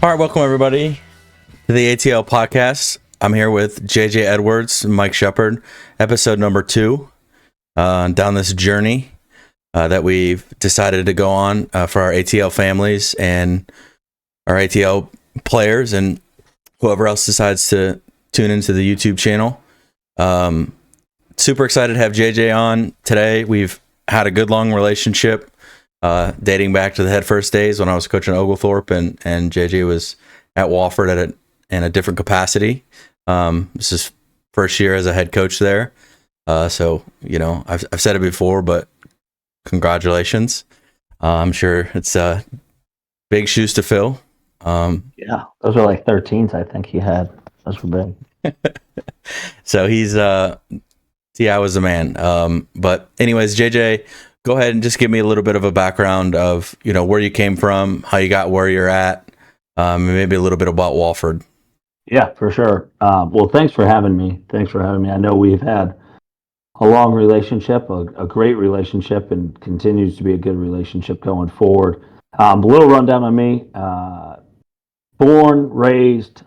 All right, welcome everybody to the ATL podcast. I'm here with JJ Edwards and Mike Shepard, episode number 2, down this journey that we've decided to go on for our ATL families and our ATL players and whoever else decides to tune into the YouTube channel. Super excited to have JJ on today. We've had a good long relationship dating back to the Head First days when I was coaching Oglethorpe and JJ was at Wofford in a different capacity. This is first year as a head coach there. So, you know, I've said it before, but congratulations. I'm sure it's big shoes to fill. Yeah, those were like 13s, I think he had. Those were big. So he's, I was the man. But anyways, JJ, go ahead and just give me a little bit of a background of, you know, where you came from, how you got where you're at, and maybe a little bit about Wofford. Yeah, for sure. Well, thanks for having me. I know we've had a long relationship, a great relationship, and continues to be a good relationship going forward. A little rundown on me. Born, raised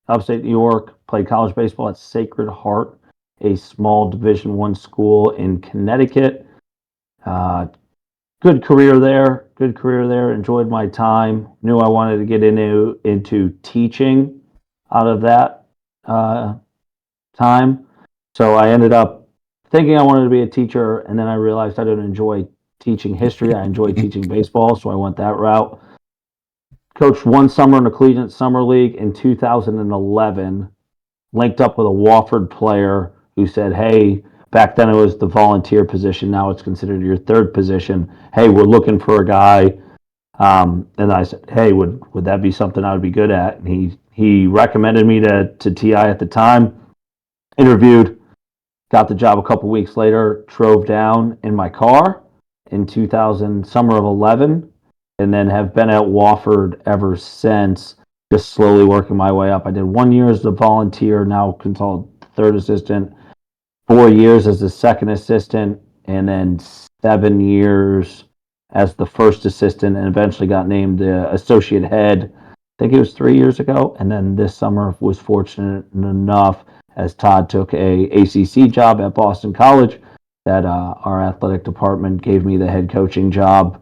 upstate New York, played college baseball at Sacred Heart, a small Division I school in Connecticut. Good career there. Enjoyed my time. Knew I wanted to get into teaching out of that time. So I ended up thinking I wanted to be a teacher, and then I realized I didn't enjoy teaching history. I enjoyed teaching baseball, so I went that route. Coached one summer in the Collegiate Summer League in 2011. Linked up with a Wofford player who said, "Hey, back then it was the volunteer position. Now it's considered your third position. Hey, we're looking for a guy." And I said, "Hey, would that be something I would be good at?" And he recommended me to TI at the time. Interviewed, got the job a couple weeks later. Drove down in my car in 2000 summer of 11, and then have been at Wofford ever since. Just slowly working my way up. I did 1 year as a volunteer, now consultant third assistant, 4 years as the second assistant, and then 7 years as the first assistant, and eventually got named the associate head. I think it was 3 years ago, and then this summer was fortunate enough as Todd took a ACC job at Boston College that our athletic department gave me the head coaching job.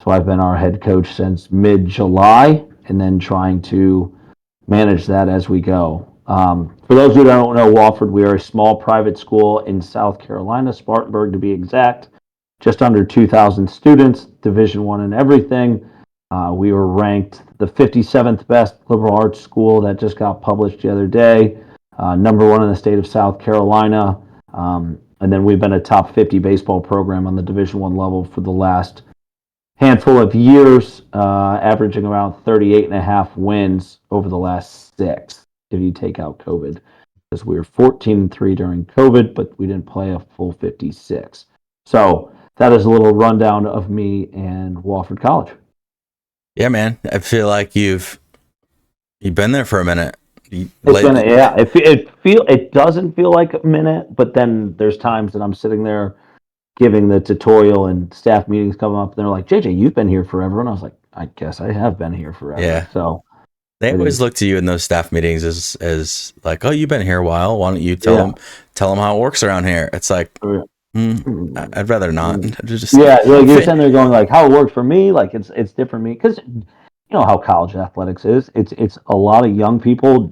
So I've been our head coach since mid-July, and then trying to manage that as we go. For those who don't know Wofford, we are a small private school in South Carolina, Spartanburg to be exact. Just under 2,000 students, Division I in everything. We were ranked the 57th best liberal arts school. That just got published the other day. Number 1 in the state of South Carolina. And then we've been a top 50 baseball program on the Division I level for the last handful of years, averaging around 38.5 wins over the last 6, if you take out COVID. Because we were 14-3 during COVID, but we didn't play a full 56. So that is a little rundown of me and Wofford College. Yeah, man. I feel like you've been there for a minute. It doesn't feel like a minute, but then there's times that I'm sitting there giving the tutorial and staff meetings come up, and they're like, "JJ, you've been here forever," and I was like, "I guess I have been here forever." Yeah. So they always look to you in those staff meetings as like, "Oh, you've been here a while. Why don't you tell them how it works around here?" It's like, I'd rather not. Just like you're sitting there going like, "How it works for me?" Like it's different for me because you know how college athletics is. It's a lot of young people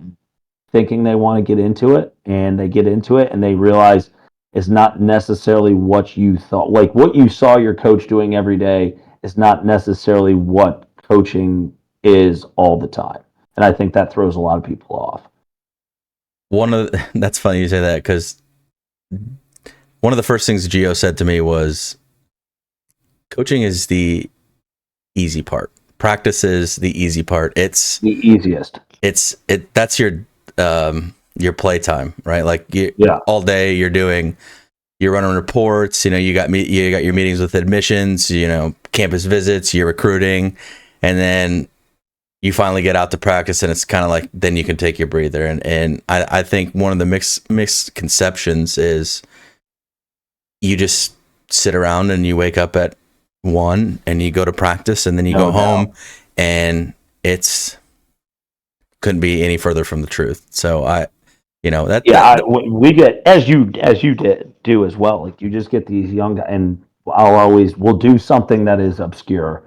thinking they want to get into it, and they get into it, and they realize is not necessarily what you thought. Like what you saw your coach doing every day is not necessarily what coaching is all the time. And I think that throws a lot of people off. That's funny you say that, because one of the first things Gio said to me was, coaching is the easy part. Practice is the easy part. It's the easiest. That's your playtime, right? Like all day you're running reports, you know, you got your meetings with admissions, you know, campus visits, you're recruiting, and then you finally get out to practice, and it's kind of like, then you can take your breather. And I think one of the misconceptions is you just sit around and you wake up at 1 and you go to practice, and then you go home, and it's couldn't be any further from the truth. So we get as you do as well. Like you just get these young guys, and we'll do something that is obscure.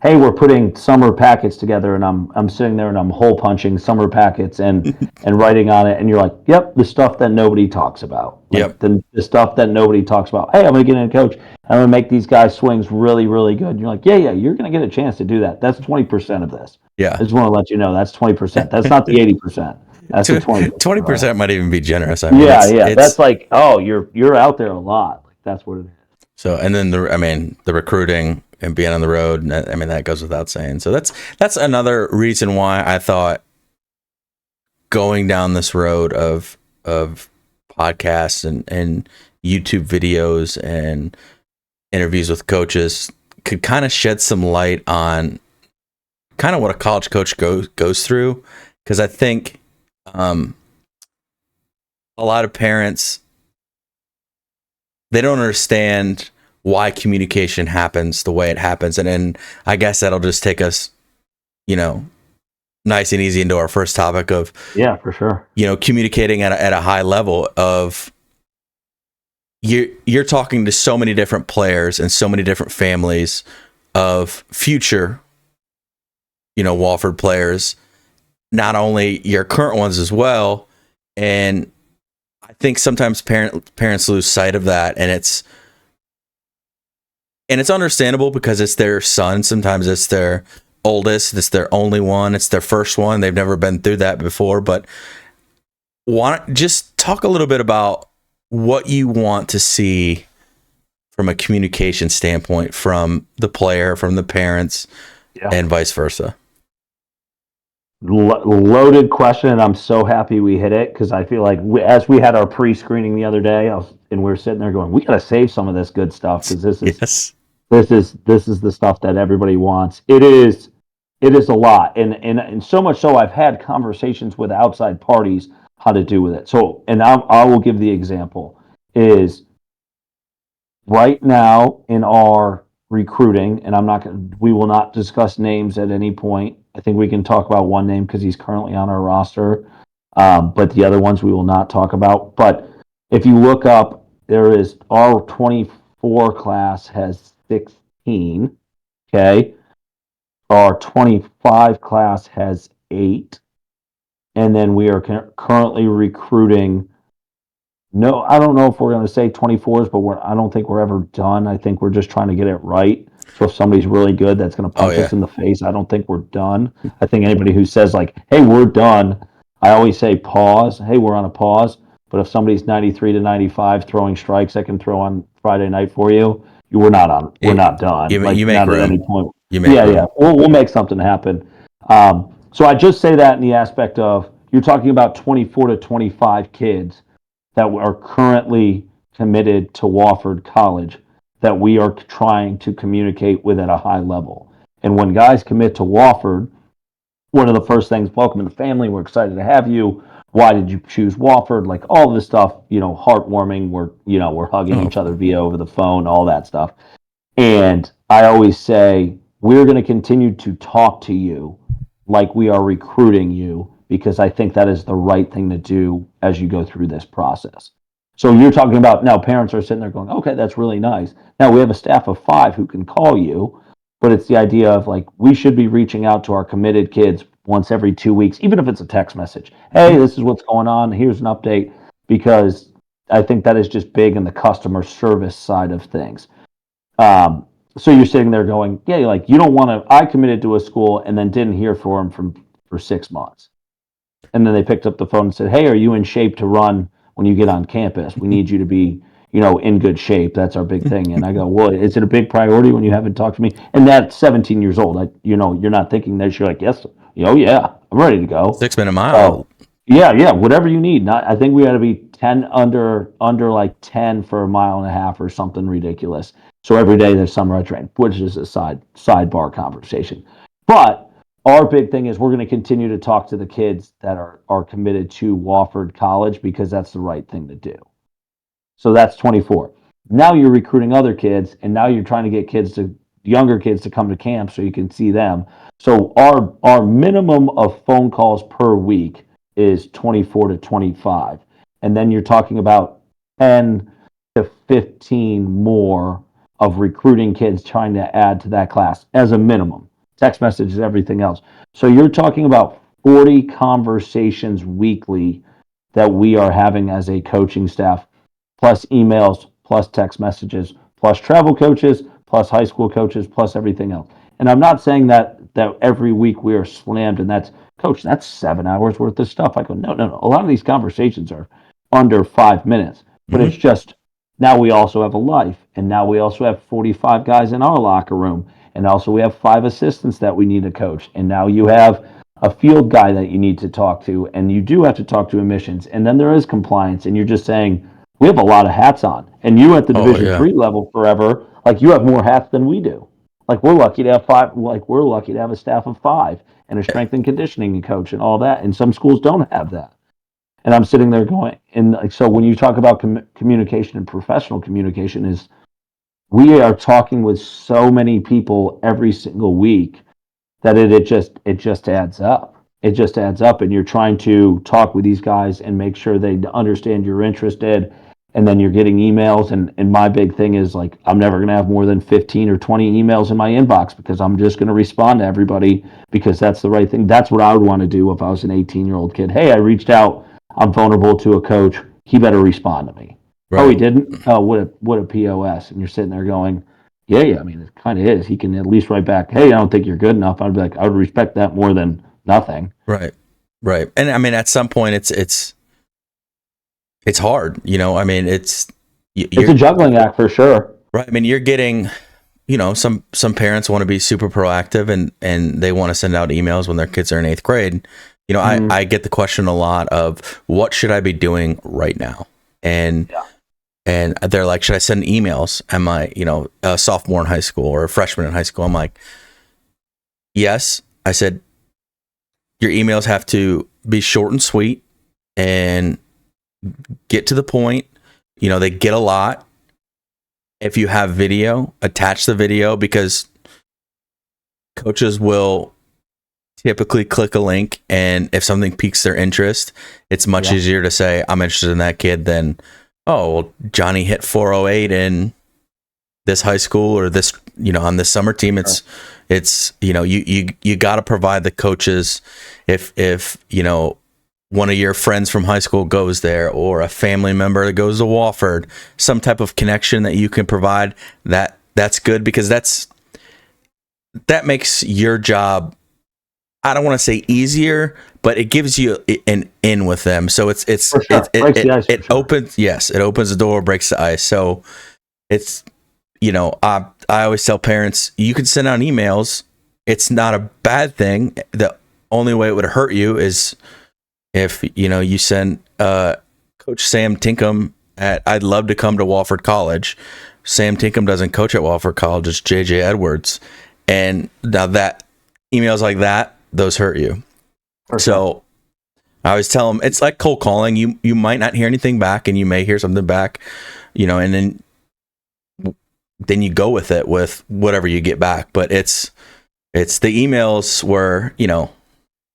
Hey, we're putting summer packets together, and I'm sitting there and I'm hole punching summer packets and writing on it, and you're like, yep, the stuff that nobody talks about, like yep, the stuff that nobody talks about. Hey, I'm gonna get in a coach. I'm gonna make these guys swings really really good. And you're like, yeah, you're gonna get a chance to do that. That's 20% of this. yeah. I just want to let you know that's 20%. That's not the 80%. That's the 20%. 20% might even be generous. I mean, Yeah. That's it's like, oh, you're out there a lot. Like that's what it is. so, and then the recruiting and being on the road, I mean, that goes without saying. So that's another reason why I thought going down this road of podcasts and YouTube videos and interviews with coaches could kind of shed some light on kind of what a college coach goes through, because I think a lot of parents, they don't understand why communication happens the way it happens, and I guess that'll just take us, nice and easy into our first topic of for sure. Communicating at a high level of you're talking to so many different players and so many different families of future Wofford players, not only your current ones as well. And I think sometimes parents lose sight of that, and it's understandable because it's their son. Sometimes it's their oldest, it's their only one, it's their first one. They've never been through that before. But just talk a little bit about what you want to see from a communication standpoint from the player, from the parents, and vice versa. Loaded question, and I'm so happy we hit it, because I feel like as we had our pre-screening the other day, and we were sitting there going, we got to save some of this good stuff, because this is the stuff that everybody wants. It is a lot, and so much so I've had conversations with outside parties how to do with it. So, and I will give the example is right now in our recruiting, and we will not discuss names at any point. I think we can talk about one name because he's currently on our roster, but the other ones we will not talk about. But if you look up, there is our 24 class has 16. Okay, our 25 class has 8, and then we are currently recruiting. No, I don't know if we're going to say 24s, but I don't think we're ever done. I think we're just trying to get it right. So if somebody's really good, that's going to punch us in the face. I don't think we're done. I think anybody who says like, "Hey, we're done," I always say pause. Hey, we're on a pause. But if somebody's 93 to 95 throwing strikes that can throw on Friday night for you, we're not on. We're not done. You make not room. At any point. You make room. We'll make something happen. So I just say that in the aspect of you're talking about 24 to 25 kids that are currently committed to Wofford College that we are trying to communicate with at a high level. And when guys commit to Wofford, one of the first things, welcome to the family, we're excited to have you. Why did you choose Wofford? Like all this stuff, heartwarming. We're hugging each other via over the phone, all that stuff. And I always say, we're going to continue to talk to you like we are recruiting you, because I think that is the right thing to do as you go through this process. So you're talking about now parents are sitting there going, okay, that's really nice. Now we have a staff of 5 who can call you, but it's the idea of like, we should be reaching out to our committed kids once every 2 weeks, even if it's a text message. Hey, this is what's going on. Here's an update, because I think that is just big in the customer service side of things. So you're sitting there going, yeah, like you don't want to. I committed to a school and then didn't hear from them for 6 months, and then they picked up the phone and said, "Hey, are you in shape to run when you get on campus? We need you to be, in good shape. That's our big thing." And I go, "Well, is it a big priority when you haven't talked to me?" And that's 17 years old. You're not thinking that. You're like, "Yes, yeah, I'm ready to go." 6-minute mile. Yeah, whatever you need. I think we got to be 10 under like 10 for a mile and a half or something ridiculous. So every day there's some red train, which is a sidebar conversation. But our big thing is we're going to continue to talk to the kids that are committed to Wofford College, because that's the right thing to do. So that's 24. Now you're recruiting other kids, and now you're trying to get kids to younger kids to come to camp so you can see them. So our minimum of phone calls per week is 24 to 25. And then you're talking about 10 to 15 more of recruiting kids trying to add to that class as a minimum. Text messages, everything else. So you're talking about 40 conversations weekly that we are having as a coaching staff, plus emails, plus text messages, plus travel coaches, plus high school coaches, plus everything else. And I'm not saying that every week we are slammed and that's coach, that's 7 hours worth of stuff. I go, no, no, no. A lot of these conversations are under 5 minutes, but it's Mm-hmm. just now we also have a life, and now we also have 45 guys in our locker room, and also we have 5 assistants that we need to coach, and now you have a field guy that you need to talk to, and you do have to talk to admissions, and then there is compliance, and you're just saying we have a lot of hats on, and you at the Oh Division yeah. three level forever, like you have more hats than we do. Like we're lucky to have five. Like we're lucky to have a staff of five and a strength and conditioning coach and all that. And some schools don't have that. And I'm sitting there going, and like, so when you talk about communication and professional communication, is we are talking with so many people every single week that it just adds up. It just adds up, and you're trying to talk with these guys and make sure they understand you're interested, and then you're getting emails. And my big thing is like I'm never going to have more than 15 or 20 emails in my inbox because I'm just going to respond to everybody because that's the right thing. That's what I would want to do if I was an 18-year-old kid. Hey, I reached out. I'm vulnerable to a coach. He better respond to me. Oh, he Right. didn't. Oh, what a POS. And you're sitting there going, yeah, yeah. I mean, it kind of is. He can at least write back, "Hey, I don't think you're good enough." I'd be like, I would respect that more than nothing. Right. Right. And I mean, at some point, it's hard. I mean, It's a you're juggling act for sure. right. I mean, you're getting. Some parents want to be super proactive and they want to send out emails when their kids are in 8th grade. I get the question a lot of what should I be doing right now, and Yeah. and they're like, should I send emails? Am I a sophomore in high school or a freshman in high school? I'm like, yes. I said your emails have to be short and sweet and get to the point. They get a lot. If you have video, attach the video because coaches will typically click a link, and if something piques their interest, it's much easier to say I'm interested in that kid than, oh, well, Johnny hit 408 in this high school or this on this summer team. It's you got to provide the coaches if one of your friends from high school goes there or a family member that goes to Wofford, some type of connection that you can provide, that's good because that makes your job, I don't want to say easier, but it gives you an in with them. So it's For sure. Breaks the ice for it sure. opens, yes, it opens the door, breaks the ice. So it's I always tell parents, you can send out emails. It's not a bad thing. The only way it would hurt you is if you send Coach Sam Tinkham at I'd love to come to Wofford College. Sam Tinkham doesn't coach at Wofford College. It's JJ Edwards, and now that emails like that, those hurt you. For So sure. I always tell them it's like cold calling. You might not hear anything back, and you may hear something back, and then you go with it with whatever you get back. But it's the emails where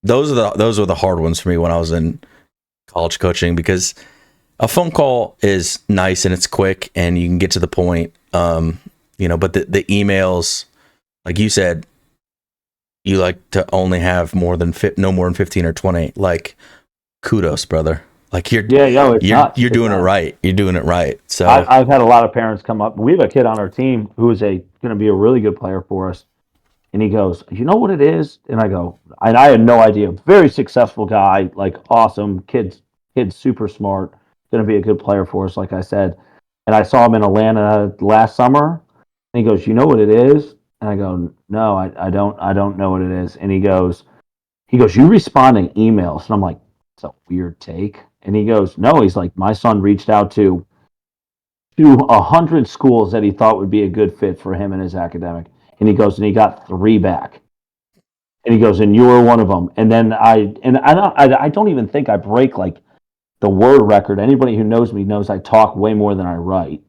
those were the hard ones for me when I was in college coaching because a phone call is nice and it's quick and you can get to the point. But the emails, like you said, you like to only have no more than 15 or 20. Like, kudos, brother. Like you're doing it right. You're doing it right. So I've had a lot of parents come up. We have a kid on our team who is going to be a really good player for us. And he goes, you know what it is? And I go, and I had no idea. Very successful guy, like awesome kid, super smart, going to be a good player for us, like I said. And I saw him in Atlanta last summer. And he goes, you know what it is? And I go, no, I don't know what it is. And he goes, you respond to emails. And I'm like, it's a weird take. And he goes, no, he's like, my son reached out to 100 schools that he thought would be a good fit for him and his academic. And he goes, and he got 3 back. And he goes, and you were one of them. And then I don't even think I break like the word record. Anybody who knows me knows I talk way more than I write.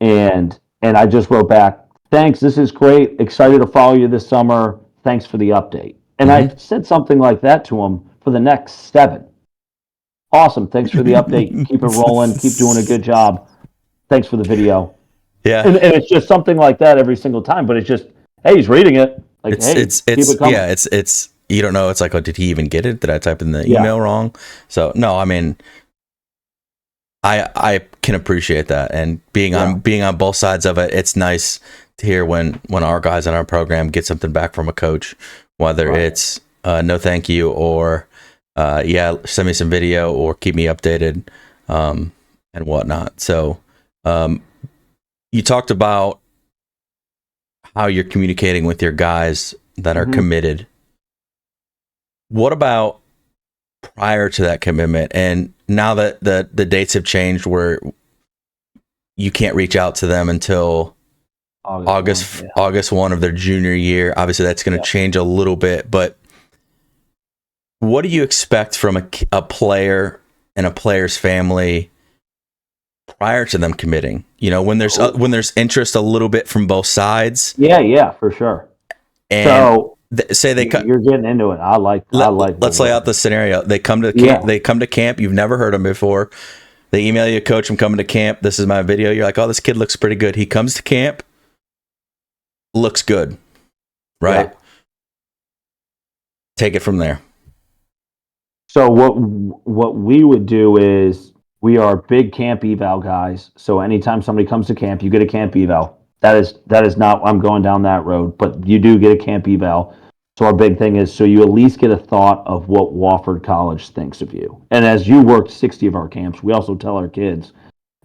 And I just wrote back, Thanks. This is great. Excited to follow you this summer. Thanks for the update. And I Mm-hmm. said something like that to him for the next 7. Awesome. Thanks for the update. Keep it rolling. Keep doing a good job. Thanks for the video. Yeah. And it's just something like that every single time. But it's just, hey, he's reading it. Like, hey, keep it coming. Yeah, it's you don't know. It's like, oh, did he even get it? Did I type in the Yeah. email wrong? So no, I mean, I can appreciate that, and being on both sides of it, it's nice to hear when our guys in our program get something back from a coach, whether it's no thank you, or send me some video, or keep me updated, and whatnot. So you talked about how you're communicating with your guys that are committed. What about prior to that commitment, and now that the dates have changed where you can't reach out to them until August 1 of their junior year? Obviously that's going to change a little bit, but what do you expect from a player and a player's family prior to them committing? You know, when there's interest a little bit from both sides. Yeah, for sure. And so say they cut. You're getting into it. Let's lay out the scenario. They come to camp. They come to camp. You've never heard them before. They email you, coach, I'm coming to camp. This is my video. You're like, oh, this kid looks pretty good. He comes to camp, looks good, right? Yeah. Take it from there. So what we would do is, we are big camp eval guys. So anytime somebody comes to camp, you get a camp eval. That is not, I'm going down that road, but you do get a camp eval. So our big thing is, so you at least get a thought of what Wofford College thinks of you. And as you worked 60 of our camps, we also tell our kids,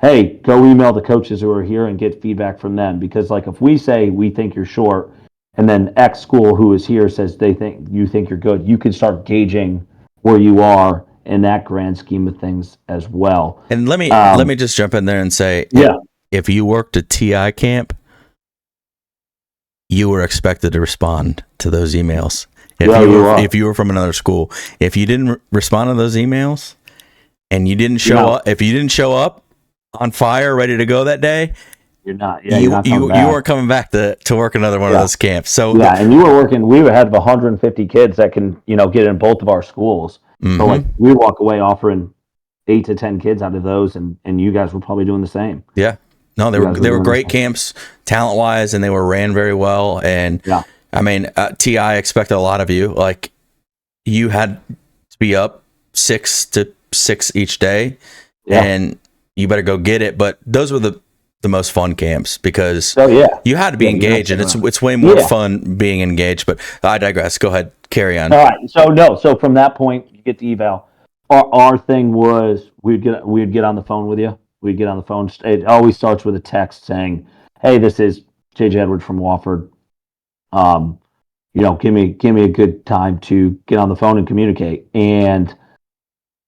hey, go email the coaches who are here and get feedback from them. Because like if we say we think you're short, and then X school who is here says you think you're good, you can start gauging where you are in that grand scheme of things as well. And let me just jump in there and say, if you worked at TI camp, you were expected to respond to those emails. If you were from another school, if you didn't respond to those emails and you didn't show up, if you didn't show up on fire, ready to go that day, you're not. You weren't coming back to work another one of those camps. So and you were working. We had 150 kids that can get in both of our schools. So like we walk away offering 8 to 10 kids out of those, and you guys were probably doing the same. Yeah. No, they were great camps talent wise, and they were ran very well. And I mean, TI expected a lot of you. Like you had to be up 6 to 6 each day, and you better go get it. But those were the most fun camps because you had to be engaged, and it's way more fun being engaged. But I digress. Go ahead, carry on. All right. So from that point, you get the eval. Our thing was we'd get on the phone with you. We'd get on the phone. It always starts with a text saying, "Hey, this is JJ Edwards from Wofford. Give me a good time to get on the phone and communicate." And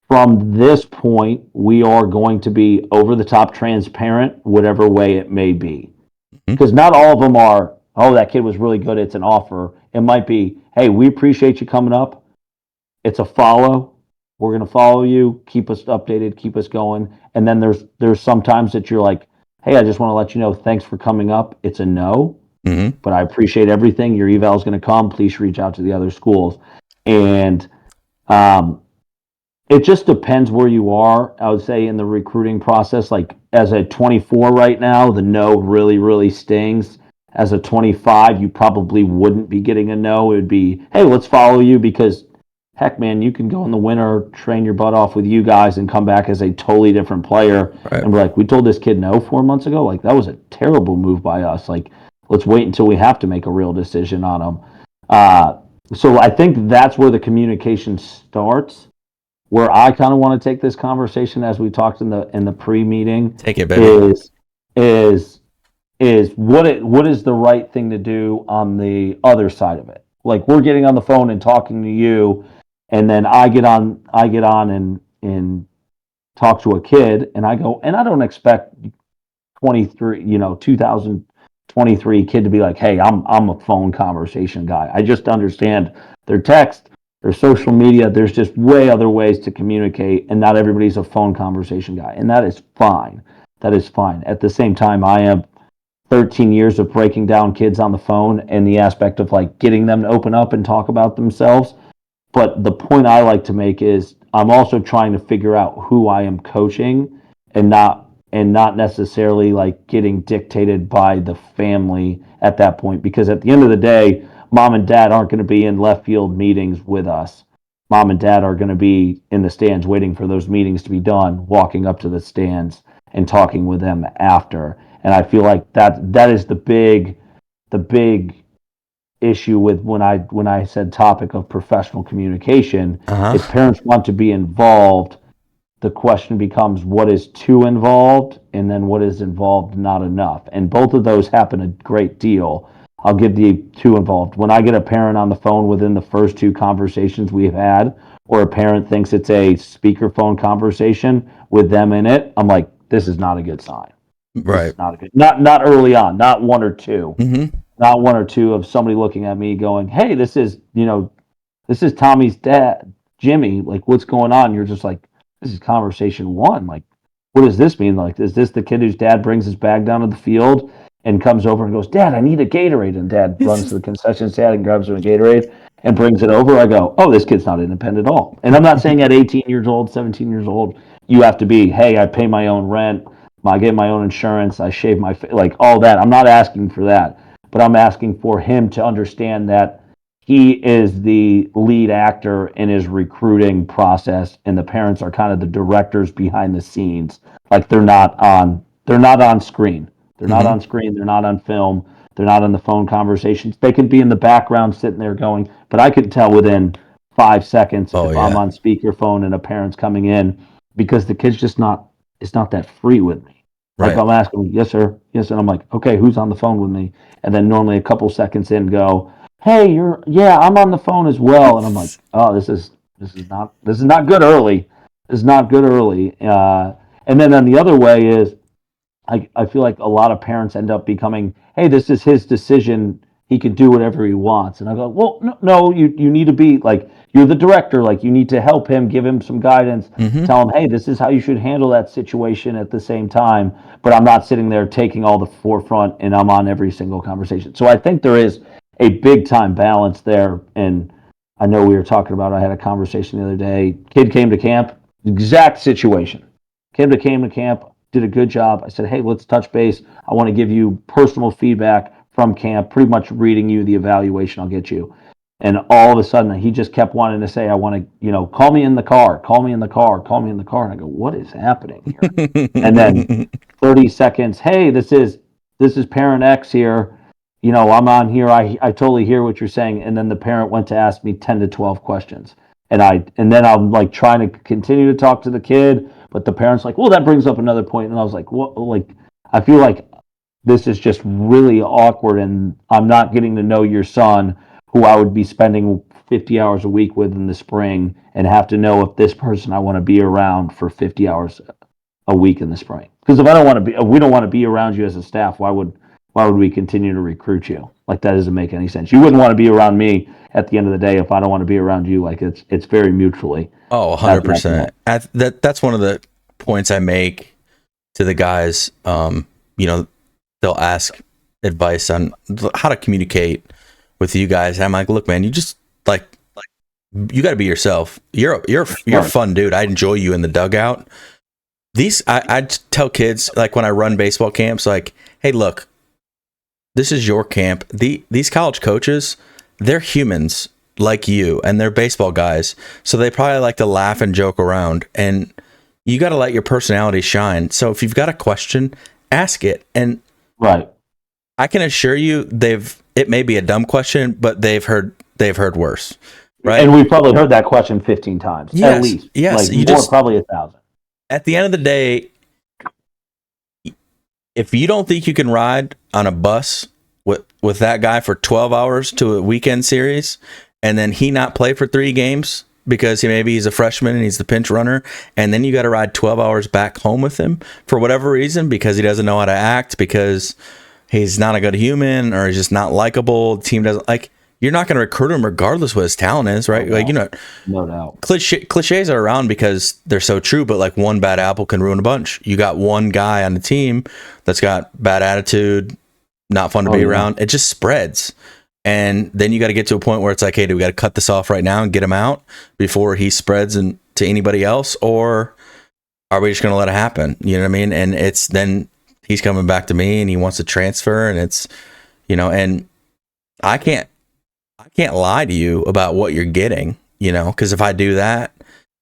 from this point, we are going to be over the top transparent, whatever way it may be, because not all of them are, "Oh, that kid was really good. It's an offer." It might be, "Hey, we appreciate you coming up. It's a follow. We're going to follow you. Keep us updated. Keep us going." And then there's sometimes that you're like, "Hey, I just want to let you know, thanks for coming up. It's a no, but I appreciate everything. Your eval is going to come. Please reach out to the other schools." And it just depends where you are, I would say, in the recruiting process. Like as a 24 right now, the no really, really stings. As a 25, you probably wouldn't be getting a no. It would be, "Hey, let's follow you," because heck, man, you can go in the winter, train your butt off with you guys, and come back as a totally different player. Right. And be like, "We told this kid no 4 months ago. Like that was a terrible move by us. Like let's wait until we have to make a real decision on him." So I think that's where the communication starts. Where I kind of want to take this conversation, as we talked in the pre-meeting, take it, baby. is what is the right thing to do on the other side of it? Like we're getting on the phone and talking to you, and then I get on and talk to a kid, and I go, and I don't expect 2023 kid to be like, "Hey, I'm a phone conversation guy." I just understand their text, their social media. There's just way other ways to communicate, and not everybody's a phone conversation guy, and that is fine. That is fine. At the same time, I am 13 years of breaking down kids on the phone and the aspect of like getting them to open up and talk about themselves. But the point I like to make is I'm also trying to figure out who I am coaching and not necessarily like getting dictated by the family at that point, because at the end of the day, mom and dad aren't going to be in left field meetings with us. Mom and dad are going to be in the stands waiting for those meetings to be done, walking up to the stands and talking with them after. And I feel like that is the big issue with when I said topic of professional communication. If Uh-huh. parents want to be involved, the question becomes what is too involved and then what is involved not enough. And both of those happen a great deal. I'll give the too involved. When I get a parent on the phone within the first two conversations we've had, or a parent thinks it's a speakerphone conversation with them in it, I'm like, this is not a good sign. This Right. is not a good, not early on, not one or two, Mm-hmm. not one or two of somebody looking at me going, hey, this is Tommy's dad, Jimmy. Like, what's going on? You're just like, this is conversation one. Like, what does this mean? Like, is this the kid whose dad brings his bag down to the field and comes over and goes, Dad, I need a Gatorade? And dad runs to the concession stand and grabs him a Gatorade and brings it over. I go, oh, this kid's not independent at all. And I'm not saying at 18 years old, 17 years old, you have to be, hey, I pay my own rent, I get my own insurance, I shave my like all that. I'm not asking for that, but I'm asking for him to understand that he is the lead actor in his recruiting process, and the parents are kind of the directors behind the scenes. Like they're not on screen. They're not Mm-hmm. on screen. They're not on film. They're not on the phone conversations. They could be in the background sitting there going, but I could tell within 5 seconds Oh if I'm yeah. on speakerphone and a parent's coming in, because the kid's just not it's not that free with me. Like Right. I'm asking, yes sir, yes, and I'm like, okay, who's on the phone with me? And then normally a couple seconds in go, hey, yeah, I'm on the phone as well. And I'm like, oh, this is not good early. This is not good early. And then on the other way is I feel like a lot of parents end up becoming, hey, this is his decision. He can do whatever he wants. And I go, well, no, you need to be like, you're the director. Like, you need to help him, give him some guidance, Mm-hmm. tell him, hey, this is how you should handle that situation at the same time. But I'm not sitting there taking all the forefront and I'm on every single conversation. So I think there is a big time balance there. And I know we were talking about, I had a conversation the other day. Kid came to camp, exact situation. Came to camp, did a good job. I said, hey, let's touch base. I want to give you personal feedback from camp, pretty much reading you the evaluation I'll get you. And all of a sudden, he just kept wanting to say, I want to, call me in the car, call me in the car, call me in the car. And I go, what is happening here? And then 30 seconds, hey, this is parent X here. I'm on here. I totally hear what you're saying. And then the parent went to ask me 10 to 12 questions. And then I'm like trying to continue to talk to the kid, but the parents like, well, that brings up another point. And I was like, what? Like, I feel like this is just really awkward, and I'm not getting to know your son, who I would be spending 50 hours a week with in the spring, and have to know if this person I want to be around for 50 hours a week in the spring. Because if we don't want to be around you as a staff, why would we continue to recruit you? Like, that doesn't make any sense. You wouldn't want to be around me at the end of the day if I don't want to be around you. Like, it's very mutually Oh, at that point. 100%. That's one of the points I make to the guys. They'll ask advice on how to communicate with you guys. And I'm like, look, man, you just like you got to be yourself. You're a Right. fun dude. I enjoy you in the dugout. I tell kids, like when I run baseball camps, like, hey, look, this is your camp. These college coaches, they're humans like you, and they're baseball guys, so they probably like to laugh and joke around. And you got to let your personality shine. So if you've got a question, ask it. And Right. I can assure you, it may be a dumb question, but they've heard worse, And right? we've probably heard that question 15 times, at Yes, least. yes. Like, You more, just probably 1,000. at the end of the day, if you don't think you can ride on a bus with that guy for 12 hours to a weekend series, and then he not play for 3 games because he's a freshman and he's the pinch runner, and then you got to ride 12 hours back home with him for whatever reason, because he doesn't know how to act, because he's not a good human, or he's just not likable, the team doesn't like, you're not going to recruit him regardless what his talent is, No right? Like, doubt. No doubt. cliches are around because they're so true, but like one bad apple can ruin a bunch. You got one guy on the team that's got bad attitude, not fun to be around. It just spreads. And then you got to get to a point where it's like, hey, do we got to cut this off right now and get him out before he spreads to anybody else? Or are we just going to let it happen? You know what I mean? And it's then he's coming back to me and he wants to transfer, and it's, and I can't lie to you about what you're getting, because if I do that,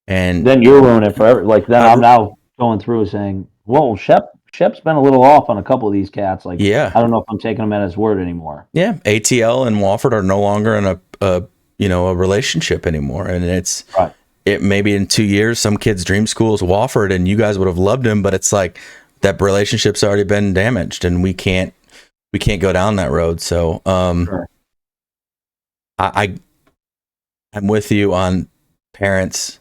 and then you're ruining it forever. Like then I'm now going through saying, whoa, Shep's been a little off on a couple of these cats. Like, yeah, I don't know if I'm taking him at his word anymore. Yeah, ATL and Wofford are no longer in a relationship anymore, and it's right. It maybe in 2 years some kid's dream school is Wofford, and you guys would have loved him, but it's like that relationship's already been damaged, and we can't go down that road. So, Sure. I'm with you on parents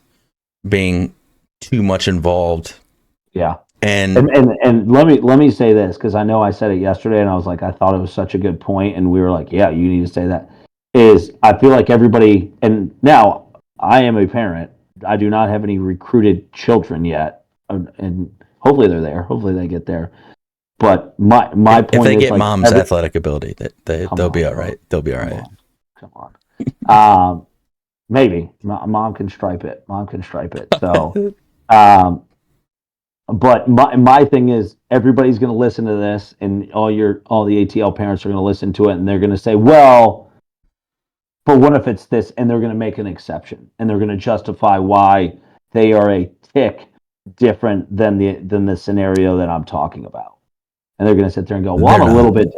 being too much involved. Yeah. And let me say this, because I know I said it yesterday and I was like, I thought it was such a good point, and we were like, yeah, you need to say that. Is I feel like everybody, and now I am a parent. I do not have any recruited children yet, and hopefully they're there. Hopefully they get there. But my point if they is, get like, mom's athletic ability, they'll be all right. They'll be all right. Come on. Maybe mom can stripe it. So, but my thing is, everybody's going to listen to this, and all the ATL parents are going to listen to it, and they're going to say, well, but what if it's this? And they're going to make an exception, and they're going to justify why they are a tick different than the scenario that I'm talking about. And they're going to sit there and go, well, I'm a little bit.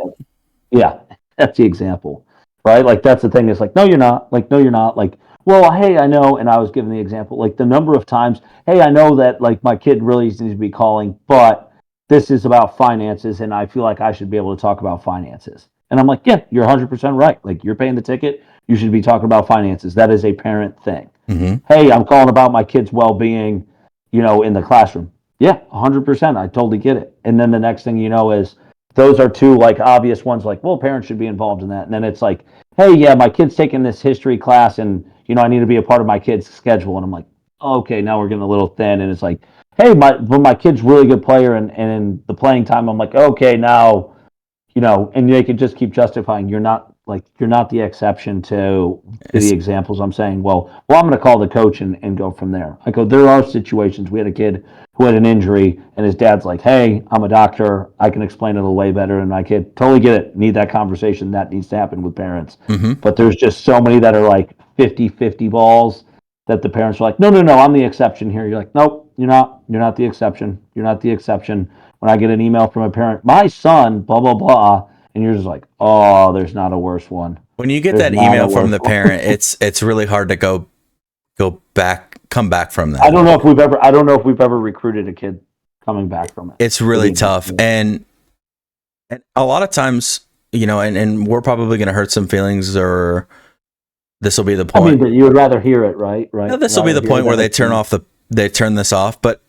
Yeah, that's the example, right? Like, that's the thing. It's like, no, you're not. Like, no, you're not. Like, well, hey, I know. And I was giving the example, like the number of times, hey, I know that like my kid really needs to be calling, but this is about finances, and I feel like I should be able to talk about finances. And I'm like, yeah, you're 100% right. Like, you're paying the ticket. You should be talking about finances. That is a parent thing. Mm-hmm. Hey, I'm calling about my kid's well-being, in the classroom. Yeah, 100%. I totally get it. And then the next thing you know is, those are two like obvious ones, like, well, parents should be involved in that. And then it's like, hey, yeah, my kid's taking this history class, and I need to be a part of my kid's schedule. And I'm like, okay, now we're getting a little thin. And it's like, hey, my kid's really good player, and in the playing time, I'm like, okay, now, and they could just keep justifying, you're not the exception to the examples. I'm saying, well, I'm going to call the coach and go from there. I go, there are situations. We had a kid who had an injury, and his dad's like, hey, I'm a doctor. I can explain it a way better. And my kid, totally get it. Need that conversation. That needs to happen with parents. Mm-hmm. But there's just so many that are like 50-50 balls that the parents are like, no, I'm the exception here. You're like, nope, you're not. You're not the exception. You're not the exception. When I get an email from a parent, my son, blah, blah, blah, and you're just like, oh, there's not a worse one. When you get that email from the parent, it's really hard to come back from that. I don't know if we've ever recruited a kid coming back from it. It's really tough. And a lot of times, and we're probably going to hurt some feelings, or this will be the point. I mean, but you would rather hear it, right? Yeah, this will be the point where they turn this off. But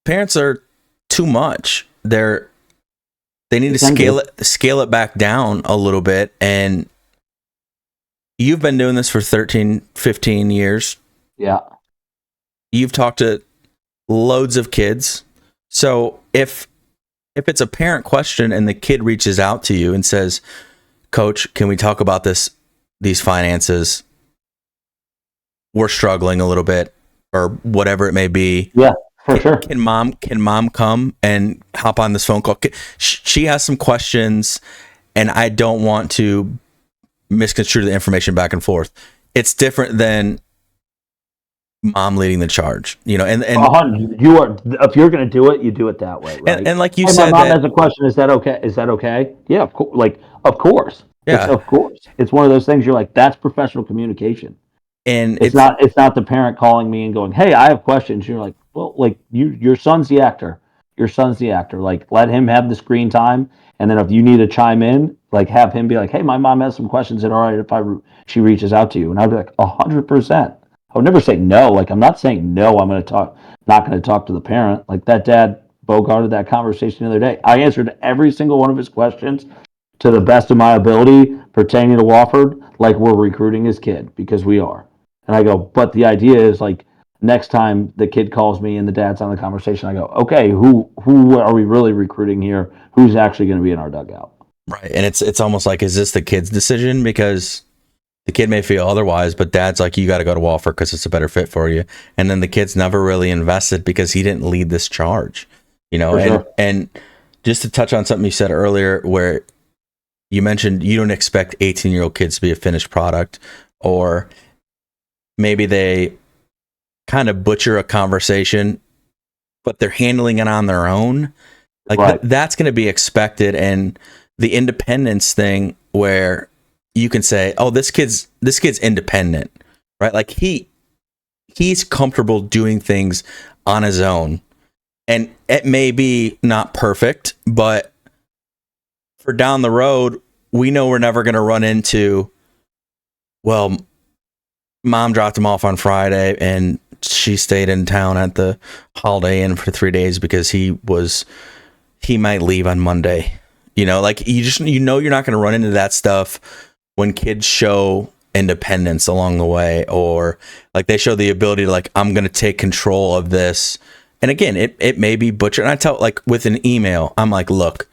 parents are too much. They need to scale it back down a little bit. And you've been doing this for 13, 15 years. Yeah. You've talked to loads of kids. So if it's a parent question and the kid reaches out to you and says, Coach, can we talk about these finances? We're struggling a little bit, or whatever it may be. Yeah. For sure. Can mom come and hop on this phone call? She has some questions, and I don't want to misconstrue the information back and forth. It's different than mom leading the charge, and you are, if you're going to do it, you do it that way, right? And like you said, my mom has a question. Is that okay? Is that okay? Yeah, of course. Like, of course. Yeah, of course. It's one of those things. You're like, that's professional communication. And it's not the parent calling me and going, hey, I have questions. You're like, well, like, your son's the actor. Like, let him have the screen time, and then if you need to chime in, like, have him be like, hey, my mom has some questions. Is it all right if she reaches out to you? And I'd be like, 100%. I would never say no. Like, I'm not saying no. Not going to talk to the parent. Like, that dad bogarted that conversation the other day. I answered every single one of his questions to the best of my ability pertaining to Wofford, like we're recruiting his kid, because we are. And I go, but the idea is, like, next time the kid calls me and the dad's on the conversation, I go, okay, who are we really recruiting here? Who's actually going to be in our dugout? Right. And it's almost like, is this the kid's decision? Because the kid may feel otherwise, but dad's like, you got to go to Wofford because it's a better fit for you. And then the kid's never really invested because he didn't lead this charge, For sure. and just to touch on something you said earlier, where you mentioned you don't expect 18-year-old kids to be a finished product, or maybe they kind of butcher a conversation, but they're handling it on their own. Like Right. that's going to be expected. And the independence thing where you can say, oh, this kid's independent, right? Like he's comfortable doing things on his own. And it may be not perfect, but for down the road, we know we're never going to run into, well, mom dropped him off on Friday and she stayed in town at the Holiday Inn for 3 days because he might leave on Monday. Like you're not going to run into that stuff when kids show independence along the way, or like they show the ability to, like, I'm going to take control of this. And again, it may be butchered. And I tell, like, with an email, I'm like, look,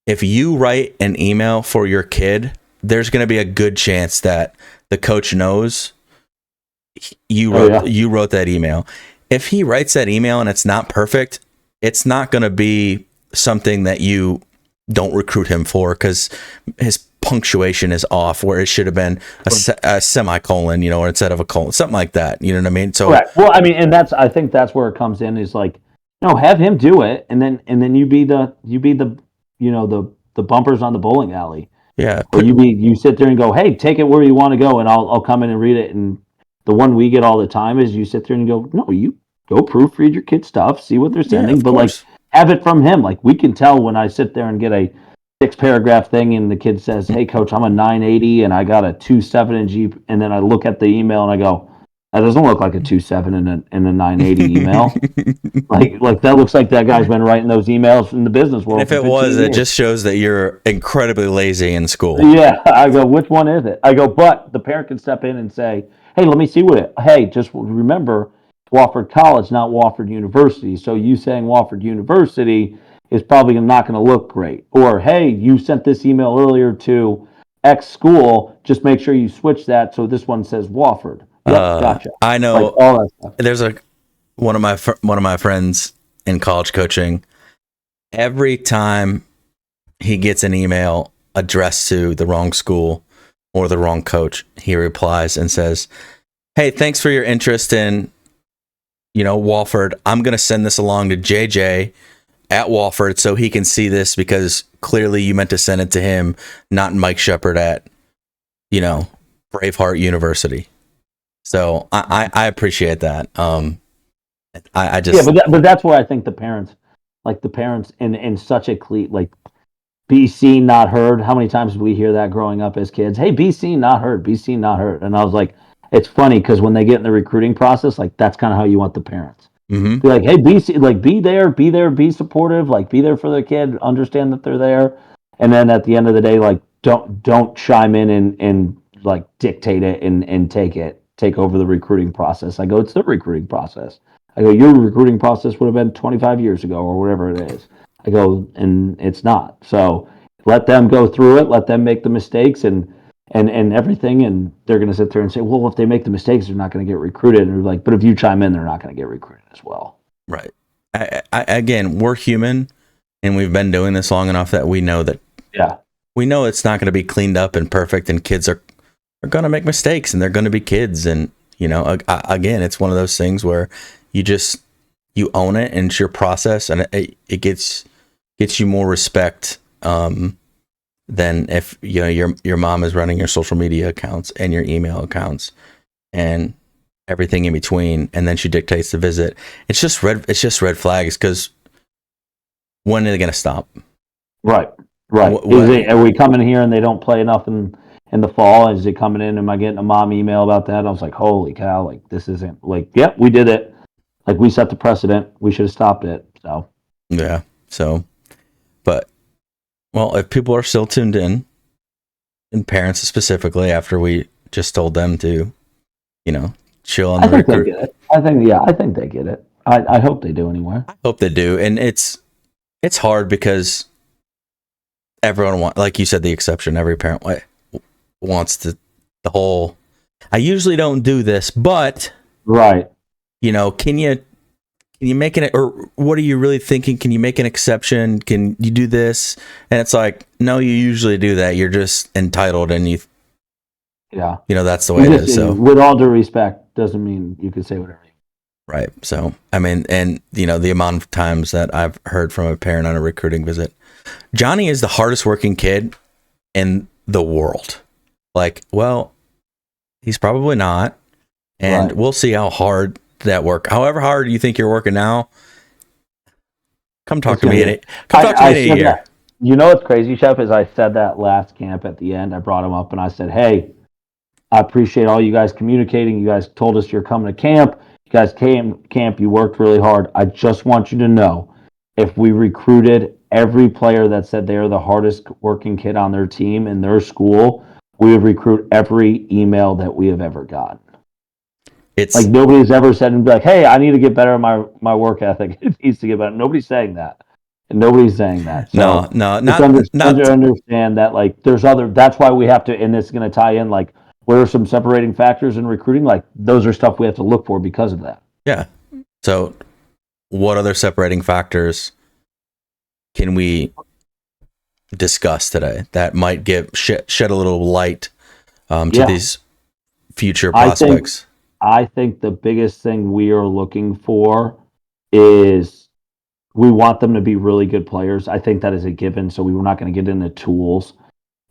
if you write an email for your kid, there's going to be a good chance that the coach knows you wrote that email. If he writes that email and it's not perfect, it's not going to be something that you don't recruit him for because his punctuation is off where it should have been a semicolon, or instead of a colon, something like that. You know what I mean? So, right. Well, I mean, and I think that's where it comes in, is like, have him do it, and then you be the the bumpers on the bowling alley. yeah, Or you sit there and go, hey, take it where you want to go, and I'll come in and read it. And the one we get all the time is you sit there and go, no, you go proofread your kid stuff, see what they're sending, but like have it from him. Like we can tell when I sit there and get a 6-paragraph thing and the kid says, hey coach, I'm a 980 and I got a 2.7 in G, and then I look at the email and I go, that doesn't look like a 2.7 in a 980 email. like that looks like that guy's been writing those emails in the business world. And if it was, it just shows that you're incredibly lazy in school. Yeah, I go, which one is it? I go, but the parent can step in and say, hey, let me see what it. Hey, just remember, Wofford College, not Wofford University. So you saying Wofford University is probably not going to look great. Or hey, you sent this email earlier to X school. Just make sure you switch that so this one says Wofford. Yep, gotcha. I know. Like all that stuff. There's one of my friends in college coaching. Every time he gets an email addressed to the wrong school or the wrong coach, he replies and says, hey, thanks for your interest in, Wofford. I'm going to send this along to JJ at Wofford so he can see this because clearly you meant to send it to him, not Mike Shepard at, Braveheart University. So I appreciate that. I just but that's where I think the parents in such a like be seen, not heard. How many times did we hear that growing up as kids? Hey, be seen, not heard. Be seen, not heard. And I was like, it's funny because when they get in the recruiting process, like that's kind of how you want the parents. Mm-hmm. Be like, hey, be there, be supportive, like be there for the kid, understand that they're there, and then at the end of the day, like don't chime in and like dictate it and take over the recruiting process. I go, it's the recruiting process. I go, your recruiting process would have been 25 years ago or whatever it is. I go, and it's not. So let them go through it. Let them make the mistakes and everything. And they're going to sit there and say, well, if they make the mistakes, they're not going to get recruited. And we're like, but if you chime in, they're not going to get recruited as well. Right. Again, we're human, and we've been doing this long enough that we know that. Yeah. We know it's not going to be cleaned up and perfect, and kids are going to make mistakes, and they're going to be kids. And again, it's one of those things where you own it, and it's your process, and it gets you more respect than if your mom is running your social media accounts and your email accounts and everything in between, and then she dictates the visit. It's just red flags, because when are they going to stop? Right. Are we coming here and they don't play enough in the fall? Is it coming in? Am I getting a mom email about that? I was like, holy cow! Like this isn't like, yep, we did it. Like we set the precedent. We should have stopped it. So yeah. So, but well, if people are still tuned in, and parents specifically, after we just told them to, chill on the recruit. They get it. I think they get it. I hope they do anyway. I hope they do, and it's hard because everyone wants, like you said, the exception. Every parent wants the whole. I usually don't do this, but Right. Can you make it, or what are you really thinking? Can you make an exception? Can you do this? And it's like, no, you usually do that. You're just entitled, and that's the way it is. So, with all due respect, doesn't mean you can say whatever. right. So, I mean, and the amount of times that I've heard from a parent on a recruiting visit, Johnny is the hardest working kid in the world. Like, well, he's probably not. And we'll see how hard that work. However hard you think you're working now, come talk to me in a year. You know what's crazy, Chef, is I said that last camp at the end. I brought him up and I said, hey, I appreciate all you guys communicating. You guys told us you're coming to camp. You guys came to camp. You worked really hard. I just want you to know, if we recruited every player that said they're the hardest working kid on their team in their school, we would recruit every email that we have ever gotten. It's like nobody's ever said and be like, hey, I need to get better at my work ethic. It needs to get better. Nobody's saying that. And nobody's saying that. So not understand that, like, there's other, that's why we have to, and this is going to tie in, like, what are some separating factors in recruiting? Like, those are stuff we have to look for because of that. Yeah. So what other separating factors can we discuss today that might shed a little light to these future prospects? I think the biggest thing we are looking for is we want them to be really good players. I think that is a given, so we were not going to get into tools.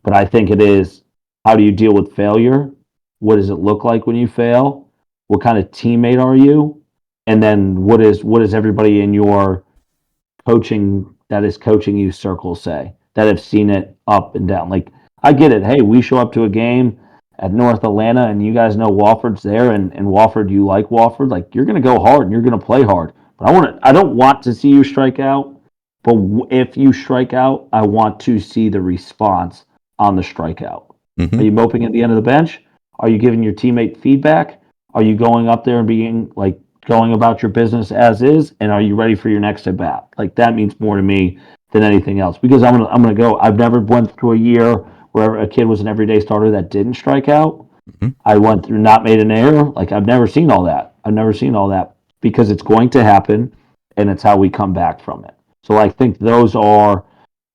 But I think it is, how do you deal with failure? What does it look like when you fail? What kind of teammate are you? And then what is everybody in your coaching you circle say, that have seen it up and down? Like, I get it. Hey, we show up to a game at North Atlanta, and you guys know Wofford's there, and Wofford, you like Wofford, like, you're going to go hard and you're going to play hard. But I don't want to see you strike out. But if you strike out, I want to see the response on the strikeout. Mm-hmm. Are you moping at the end of the bench? Are you giving your teammate feedback? Are you going up there and being like going about your business as is? And are you ready for your next at bat? Like, that means more to me than anything else, because I'm gonna go. I've never went through a year where a kid was an everyday starter that didn't strike out. Mm-hmm. I went through not made an error. Like, I've never seen all that. Because it's going to happen, and it's how we come back from it. So I think those are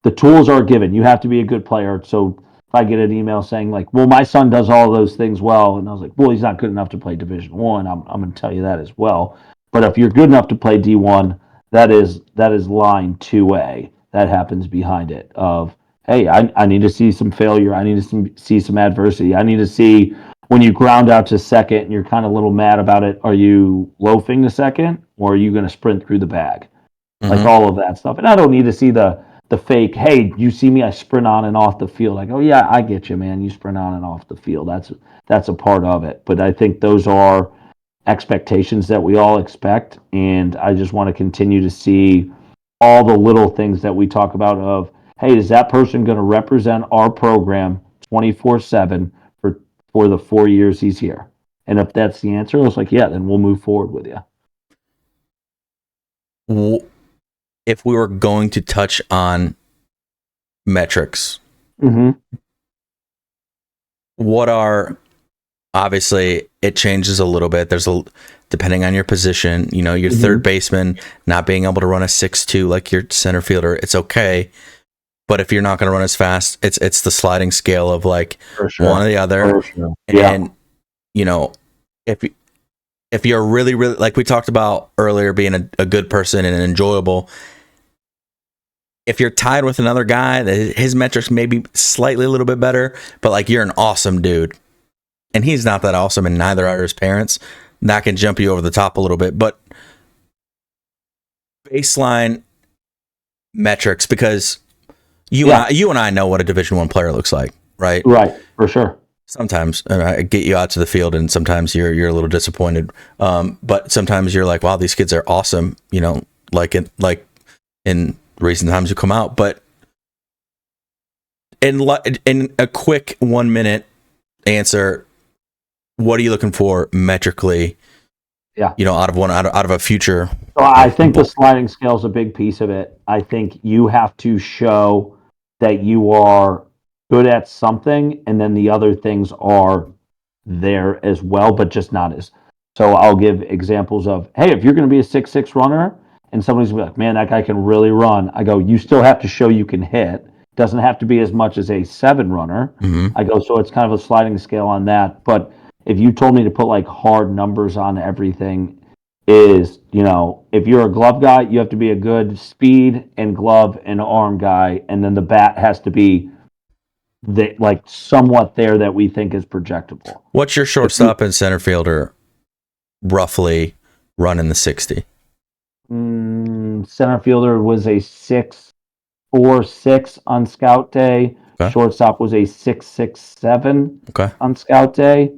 the tools are given. You have to be a good player. So if I get an email saying, like, well, my son does all those things well, and I was like, well, he's not good enough to play Division I. I'm going to tell you that as well. But if you're good enough to play D1, that is line 2A. That happens behind it of, hey, I need to see some failure. I need to see some adversity. I need to see when you ground out to second and you're kind of a little mad about it, are you loafing to second, or are you going to sprint through the bag? Mm-hmm. Like, all of that stuff. And I don't need to see the fake, hey, you see me, I sprint on and off the field. Like, oh, yeah, I get you, man. You sprint on and off the field. That's a part of it. But I think those are expectations that we all expect. And I just want to continue to see all the little things that we talk about of, hey, is that person going to represent our program 24/7 for the 4 years he's here? And if that's the answer, I was like, yeah, then we'll move forward with you. If we were going to touch on metrics, mm-hmm. what are, obviously it changes a little bit. Depending on your position, your mm-hmm. third baseman not being able to run a 6.2 like your center fielder, it's okay. But if you're not going to run as fast, it's the sliding scale of, like, one or the other. Sure. Yeah. And, if you're really, really, like we talked about earlier, being a good person and enjoyable, if you're tied with another guy, his metrics may be slightly a little bit better, but, like, you're an awesome dude and he's not that awesome, and neither are his parents, that can jump you over the top a little bit. But baseline metrics, because you and I know what a Division I player looks like, right? Right, for sure. Sometimes I get you out to the field, and sometimes you're a little disappointed. But sometimes you're like, wow, these kids are awesome. Like in recent times you come out. But in a quick 1 minute answer, what are you looking for metrically? Yeah. Out of a future. So I think the sliding scale is a big piece of it. I think you have to show that you are good at something, and then the other things are there as well, but just not as. So I'll give examples of, hey, if you're going to be a 6'6" runner, and somebody's gonna be like, man, that guy can really run. I go, you still have to show you can hit. Doesn't have to be as much as a 7 runner. Mm-hmm. I go, so it's kind of a sliding scale on that. But if you told me to put like hard numbers on everything, is, if you're a glove guy, you have to be a good speed and glove and arm guy, and then the bat has to be like somewhat there that we think is projectable. What's your shortstop and center fielder roughly run in the 60? Center fielder was a 6'4", 6" on scout day. Okay. Shortstop was a 6'6", 7" Okay. on scout day.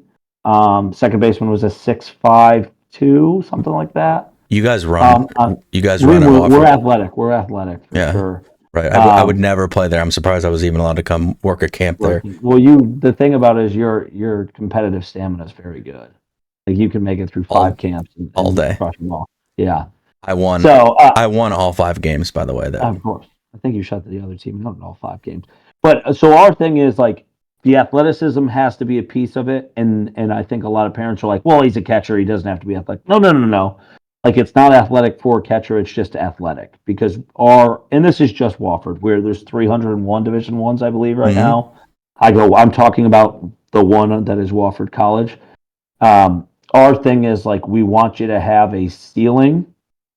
Second baseman was a 6'5", 2", something like that. You guys run. You guys run. We're athletic. We're athletic for sure. Right. I would never play there. I'm surprised I was even allowed to come work a camp there. Well, the thing about it is your competitive stamina is very good. Like you can make it through 5 camps and all day. Crush them all. Yeah. I won. So I won all 5 games, by the way. Though. Of course, I think you shut the other team out in all 5 games. But so our thing is like the athleticism has to be a piece of it, and I think a lot of parents are like, well, he's a catcher, he doesn't have to be athletic. No. Like it's not athletic for a catcher; it's just athletic because and this is just Wofford, where there's 301 Division Ones, I believe, right now. I'm talking about the one that is Wofford College. Our thing is like we want you to have a ceiling.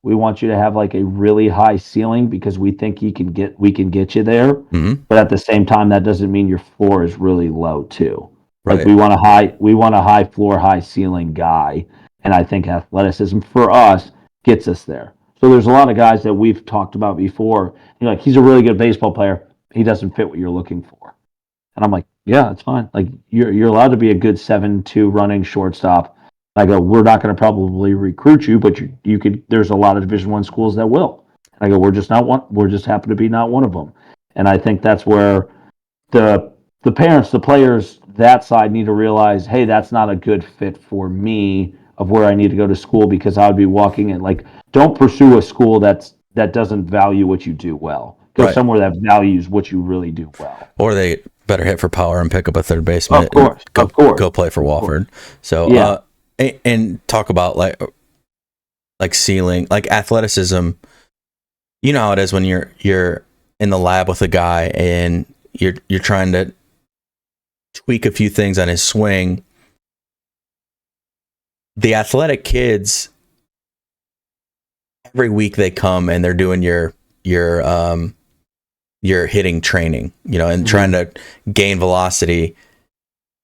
We want you to have like a really high ceiling because we think we can get you there. Mm-hmm. But at the same time, that doesn't mean your floor is really low too. Right. Like we want a high floor, high ceiling guy. And I think athleticism for us gets us there. So there's a lot of guys that we've talked about before. Like he's a really good baseball player. He doesn't fit what you're looking for. And I'm like, yeah, it's fine. Like you're allowed to be a good 7'2" running shortstop. I go, we're not going to probably recruit you, but you could. There's a lot of Division I schools that will. And I go, we're just not one. We're just happen to be not one of them. And I think that's where the parents, the players, that side need to realize, hey, that's not a good fit for me of where I need to go to school because I would be walking in. Like, don't pursue a school that doesn't value what you do well. Go somewhere that values what you really do well. Or they better hit for power and pick up a third baseman. Of course. Go play for Wofford. So yeah. And talk about like ceiling, like athleticism. You know how it is when you're in the lab with a guy and you're trying to tweak a few things on his swing. The athletic kids, every week they come and they're doing your hitting training, and trying to gain velocity.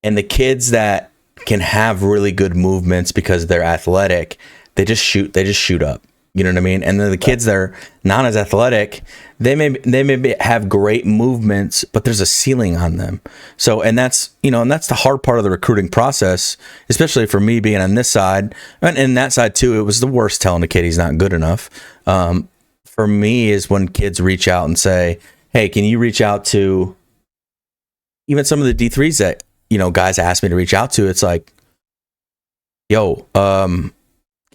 And the kids that can have really good movements because they're athletic, they just shoot up. You know what I mean? And then the kids that are not as athletic, they may have great movements, but there's a ceiling on them. So, and that's the hard part of the recruiting process, especially for me being on this side and that side too. It was the worst telling a kid he's not good enough. For me is when kids reach out and say, hey, can you reach out to even some of the D3s that, guys ask me to reach out to? It's like, yo, can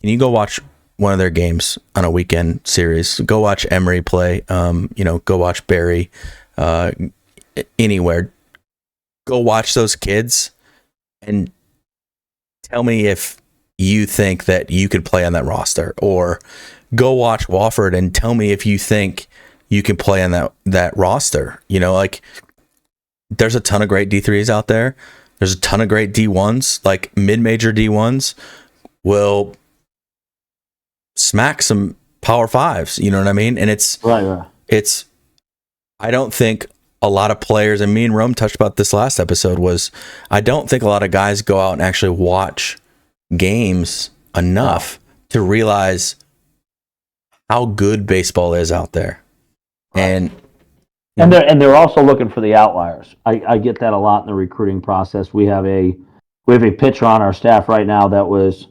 you go watch one of their games on a weekend series? Go watch Emory play. Go watch Barry. Anywhere. Go watch those kids and tell me if you think that you could play on that roster, or go watch Wofford and tell me if you think you can play on that roster. There's a ton of great D3s out there. There's a ton of great D1s, like mid-major D1s will smack some power 5s. You know what I mean? And it's right. I don't think a lot of players, and me and Rome touched about this last episode, was I don't think a lot of guys go out and actually watch games enough to realize how good baseball is out there. And they're also looking for the outliers. I get that a lot in the recruiting process. We have a pitcher on our staff right now that was,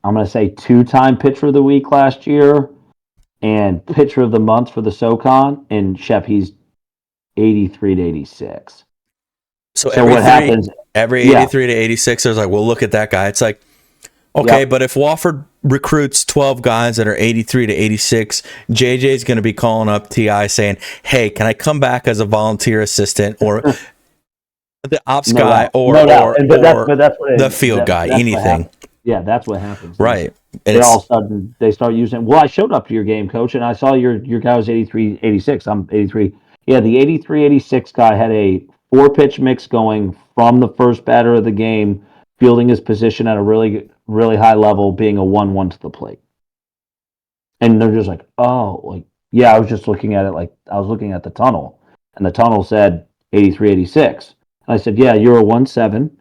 I'm going to say, 2-time pitcher of the week last year and pitcher of the month for the SoCon. And Shep, he's 83 to 86. So what happens? Every 83 to 86, there's like, well, look at that guy. It's like, Okay, Yep. but if Wofford recruits 12 guys that are 83 to 86, JJ's going to be calling up TI saying, "Hey, can I come back as a volunteer assistant or the ops No guy doubt, no doubt. And or that's what the field guy, that's what anything." happens. Yeah, that's what happens. Is Right. And they all it's of a sudden they start using. Well, I showed up to your game, coach, and I saw your guy was 83, 86. I'm 83. Yeah, the 83, 86 guy had a four pitch mix going from the first batter of the game, fielding his position at a really high level, being a 1-1 to the plate. And they're just like, oh, like, yeah, I was just looking at it like I was looking at the tunnel, and the tunnel said 83, 86. And I said, yeah, you're a 1-7.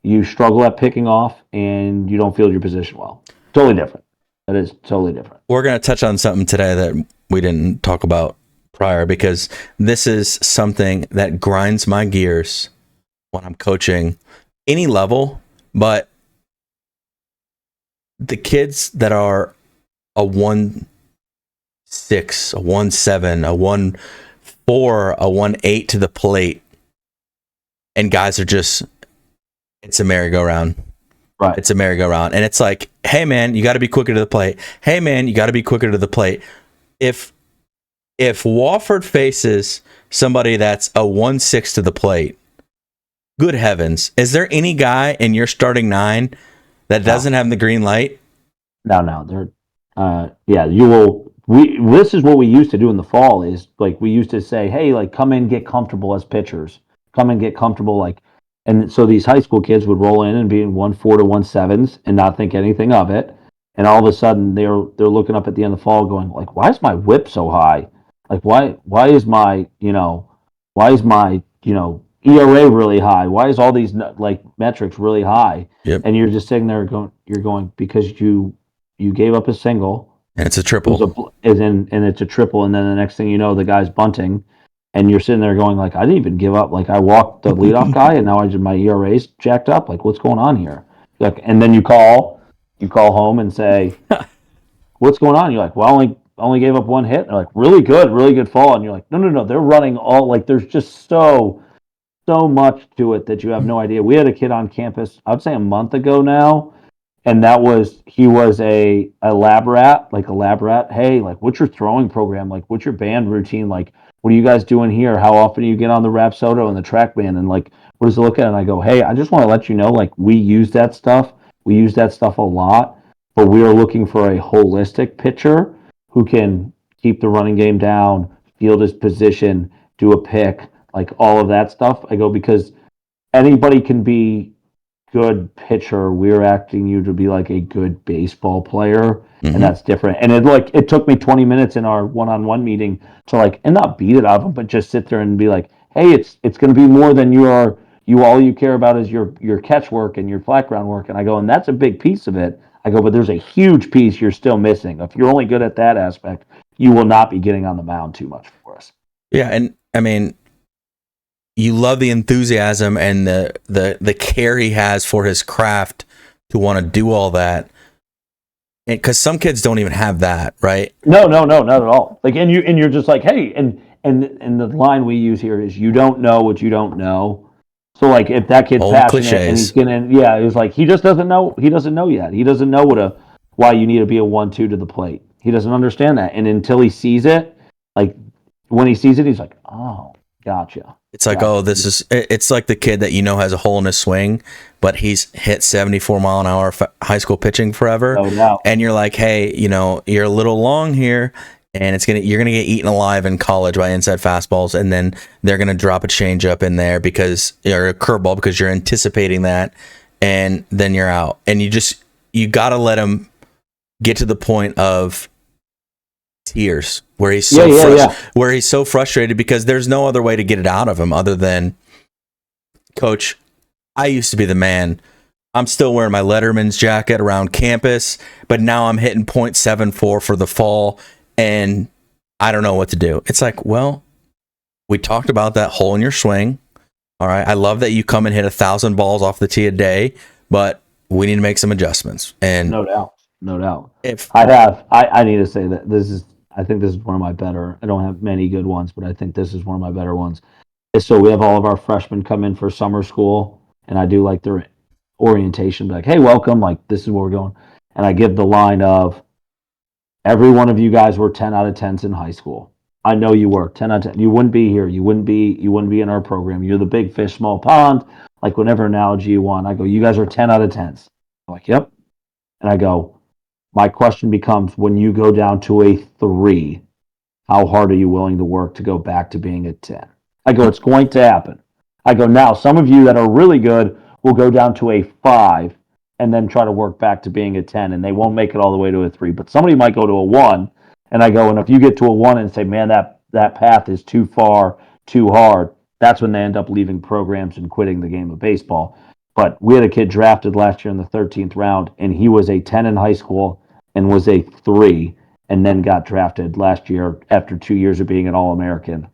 You struggle at picking off, and you don't field your position well. Totally different. That is totally different. we're going to touch on something today that we didn't talk about prior because this is something that grinds my gears when I'm coaching any level, but the kids that are a 1-6, a 1-7, a 1-4, a 1-8 to the plate, and guys are just, it's a merry-go-round. Right. It's a merry-go-round. And it's like, hey, man, you got to be quicker to the plate. Hey, man, you got to be quicker to the plate. If Wofford faces somebody that's a 1-6 to the plate, good heavens, is there any guy in your starting nine that doesn't have the green light? No, they're yeah, you will this is what we used to do in the fall is like we used to say, hey, like come in, get comfortable as pitchers. Come and get comfortable like and so these high school kids would roll in and be in 1-4 to 1-7s and not think anything of it. And all of a sudden they're looking up at the end of the fall going, like, why is my whip so high? Like why is my, ERA really high? Why is all these like metrics really high? Yep. And you're just sitting there going because you gave up a single. And it's a It was triple. and it's a triple, and then the next thing you know, the guy's bunting, and you're sitting there going like, I didn't even give up. Like I walked the leadoff guy, and now my ERA's jacked up. Like what's going on here? Like, and then you call home and say, what's going on? You're like, well, I only gave up one hit. They're like, really good fall, and you're like, no, they're running all like there's just so much to it that you have no idea. We had a kid on campus, I'd say a month ago now, and he was a lab rat, like a lab rat. Hey, like what's your throwing program? Like what's your band routine? Like what are you guys doing here? How often do you get on the Rapsodo and the track band? And like what does it look at? And I go, hey, I just want to let you know, like we use that stuff. We use that stuff a lot, but we are looking for a holistic pitcher who can keep the running game down, field his position, do a pick, like all of that stuff. I go because anybody can be good pitcher. We're acting you to be like a good baseball player, and that's different. And it took me 20 minutes in our one-on-one meeting to like and not beat it out of them, but just sit there and be like, hey, it's going to be more than all you care about is your catch work and your flat ground work. And I go, and that's a big piece of it. I go, but there's a huge piece you're still missing. If you're only good at that aspect, you will not be getting on the mound too much for us. Yeah, and I mean, you love the enthusiasm and the care he has for his craft to want to do all that. Because some kids don't even have that, right? No, not at all. Like, and you're just like, hey, and the line we use here is, you don't know what you don't know. So like, if that kid's Old passionate and he's cliches. gonna, yeah, it's like he just doesn't know. He doesn't know yet. He doesn't know why you need to be a 1-2 to the plate. He doesn't understand that, and until he sees it, like when he sees it, he's like, oh, gotcha. It's like, oh, it's like the kid that has a hole in his swing, but he's hit 74 mile an hour high school pitching forever. No doubt. And you're like, hey, you're a little long here, and you're gonna get eaten alive in college by inside fastballs, and then they're gonna drop a changeup in there or a curveball because you're anticipating that, and then you're out. And you gotta let him get to the point of tears where he's where he's so frustrated because there's no other way to get it out of him other than, coach, I used to be the man. I'm still wearing my Letterman's jacket around campus, but now I'm hitting .74 for the fall and I don't know what to do. It's like, well, we talked about that hole in your swing. All right. I love that you come and hit 1,000 balls off the tee a day, but we need to make some adjustments. And no doubt. If I need to say that I think this is one of my better. I don't have many good ones, but I think this is one of my better ones. So we have all of our freshmen come in for summer school, and I do like their orientation, be like, hey, welcome, like this is where we're going. And I give the line of, every one of you guys were 10 out of 10s in high school. I know you were 10 out of 10. You wouldn't be here. You wouldn't be in our program. You're the big fish, small pond. Like whatever analogy you want. I go, you guys are 10 out of 10s. I'm like, yep. And I go, my question becomes, when you go down to a 3, how hard are you willing to work to go back to being a 10? I go, it's going to happen. I go, now, some of you that are really good will go down to a 5 and then try to work back to being a 10, and they won't make it all the way to a 3. But somebody might go to a 1, and I go, and if you get to a 1 and say, man, that path is too far, too hard, that's when they end up leaving programs and quitting the game of baseball. But we had a kid drafted last year in the 13th round, and he was a 10 in high school and was a 3 and then got drafted last year after 2 years of being an All-American,